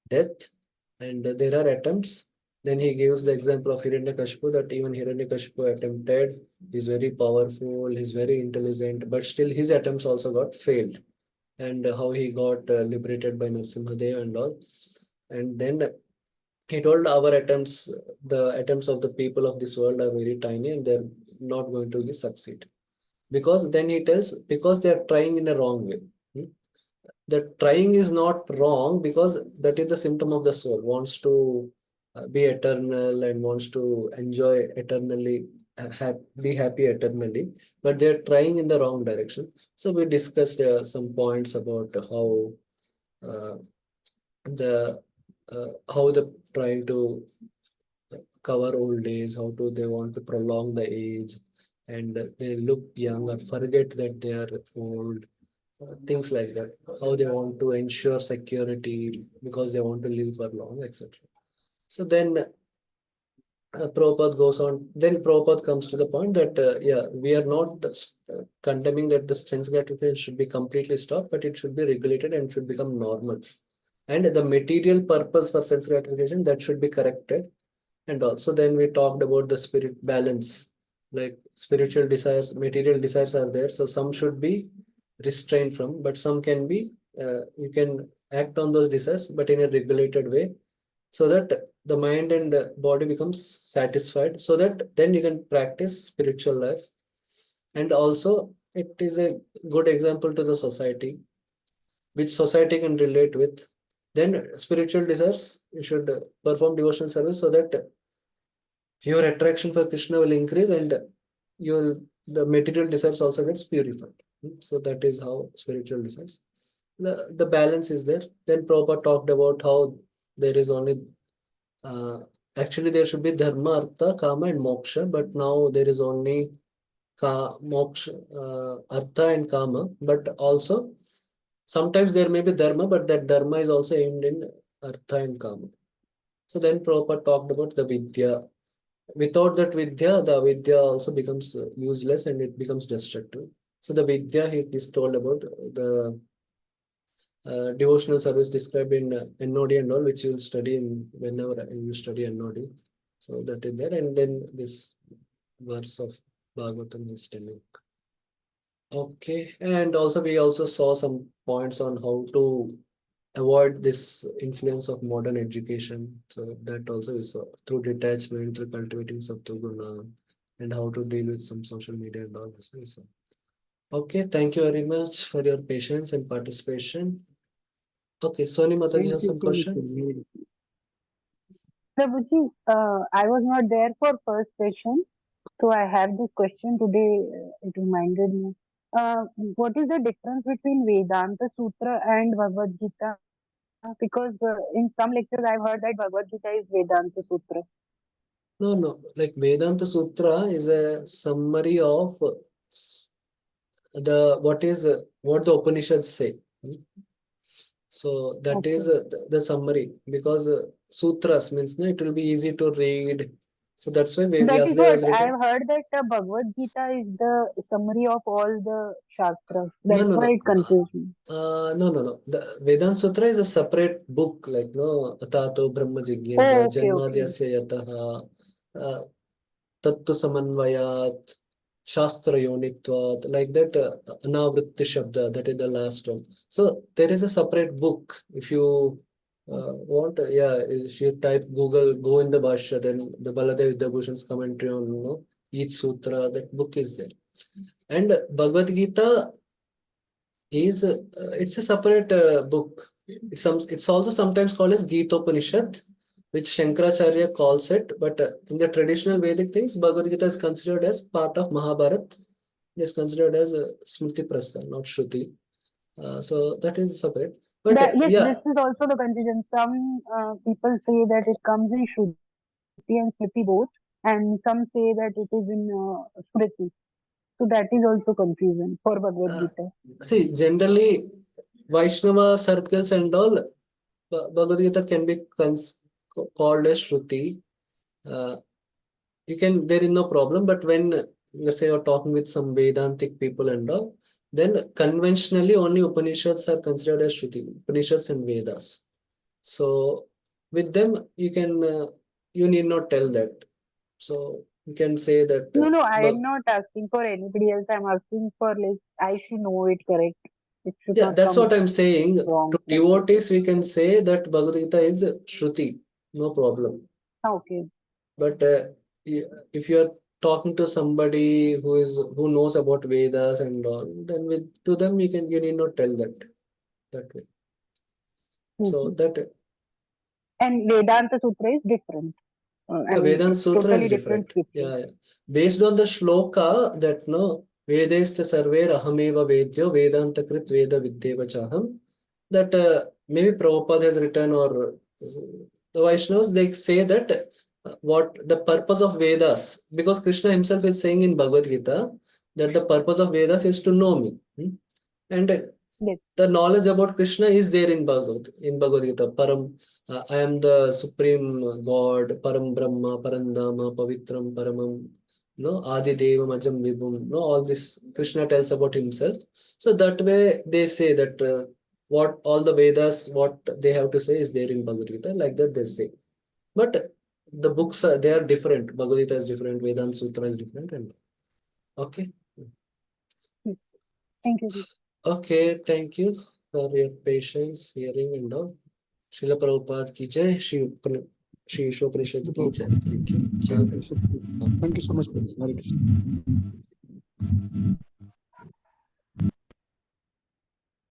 death, and there are attempts. Then he gives the example of Hiranyakashipu, that even Hiranyakashipu attempted. He's very powerful, he's very intelligent, but still his attempts also got failed. And how he got liberated by Narasimhadev and all. And then he told our attempts, the attempts of the people of this world are very tiny and they're not going to succeed. Because then he tells, because they are trying in a wrong way. The trying is not wrong, because that is the symptom of the soul, wants to be eternal and wants to enjoy eternally, be happy eternally, but they're trying in the wrong direction. So we discussed some points about uh, the how the trying to cover old age, how to they want to prolong the age, and they look young or forget that they are old, things like that, how they want to ensure security because they want to live for long, etc. So then Prabhupada goes on, then Prabhupada comes to the point that yeah, we are not condemning that the sense gratification should be completely stopped, but it should be regulated and should become normal, and the material purpose for sense gratification, that should be corrected. And also then we talked about the spirit balance, like spiritual desires, material desires are there, so some should be restrained from, but some can be, you can act on those desires, but in a regulated way, so that the mind and body becomes satisfied, so that then you can practice spiritual life. And also it is a good example to the society, which society can relate with. Then spiritual desires, you should perform devotional service, so that your attraction for Krishna will increase, and your the material desires also gets purified. So that is how spiritual desires. The balance is there. Then Prabhupada talked about how there is only actually there should be dharma, artha, kama, and moksha, but now there is only moksha, artha, and kama. But also sometimes there may be dharma, but that dharma is also aimed in artha and kama. So then Prabhupada talked about the vidya. Without that vidya, the vidya also becomes useless and it becomes destructive. So the vidya he is told about the devotional service described in NOD and all, which you will study in whenever you study NOD. So that is there, and then this verse of Bhagavatam is telling. Okay, and also we also saw some points on how to avoid this influence of modern education. So that also is through detachment, through cultivating Sattva and how to deal with some social media and all this. So, okay, thank you very much for your patience and participation. Okay, Soni Mataji has some questions. Prabhuji, I was not there for first session, so I have this question today. It reminded me. What is the difference between Vedanta Sutra and Bhagavad Gita? Because in some lectures I've heard that Bhagavad Gita is Vedanta Sutra. No. Like Vedanta Sutra is a summary of what the Upanishads say. So that is the summary, because sutras means it will be easy to read. So that's why That is Vyasdev what has written. I've heard, that Bhagavad Gita is the summary of all the Shastras. That's No. why it confused me. No. The Vedanta Sutra is a separate book, like no Atato Brahma Oh, Jigyasa, okay. Janmadyasya Yataha, Tattu Samanvayat, Shastra Yonitvat, like that, Anavritti Shabda, that is the last one. So there is a separate book. If you want, if you type Google, go in the Bhashya, then the Baladev Vidyabhushan's commentary on each sutra, that book is there. And Bhagavad Gita is it's a separate book. It's also sometimes called as Gita Upanishad, which Shankaracharya calls it. But in the traditional Vedic things, Bhagavad Gita is considered as part of Mahabharata. It is considered as Smriti Prastha, not Shruti. So that is separate. But Yes, yeah, this is also the confusion. Some people say that it comes in Shruti and Smriti both, and some say that it is in Smriti. So that is also confusion for Bhagavad Gita. see, generally Vaishnava circles and all, Bhagavad Gita can be called as Shruti. There is no problem, but when let's say you're talking with some Vedantic people and all, then conventionally only Upanishads are considered as Shruti, Upanishads and Vedas. So with them, you need not tell that. So you can say that. No, I am not asking for anybody else. I'm asking for, like, I should know it correct. It should Yeah, not that's come what I'm saying. wrong. To devotees, we can say that Bhagavad Gita is Shruti, no problem. Okay. But if you're talking to somebody who knows about Vedas and all, then to them you need not tell that way. So that And Vedanta Sutra is different. Vedanta it's Sutra totally is different. scripture. Yeah. Based on the shloka that no Vedesta sarver ahameva vedyo Vedanta krit veda vidyeva chaham, that maybe Prabhupada has written, or the Vaishnavas, they say that what the purpose of Vedas, because Krishna himself is saying in Bhagavad Gita that the purpose of Vedas is to know me. And the knowledge about Krishna is there in Bhagavad Gita. I am the supreme God, Param Brahma, Parandama, Pavitram, Paramam, Adi Devam, Ajam Vibhum. All this Krishna tells about himself. So that way they say that what all the Vedas, what they have to say is there in Bhagavad Gita. Like that they say. But the books they are different. Bhagavad Gita is different. Vedanta Sutra is different. And okay. Thank you. Okay, thank you for your patience, hearing and all. Srila Prabhupada ki jai, Shri Ishopanishad ki jai. Thank you. Thank you so much. Hare Krishna.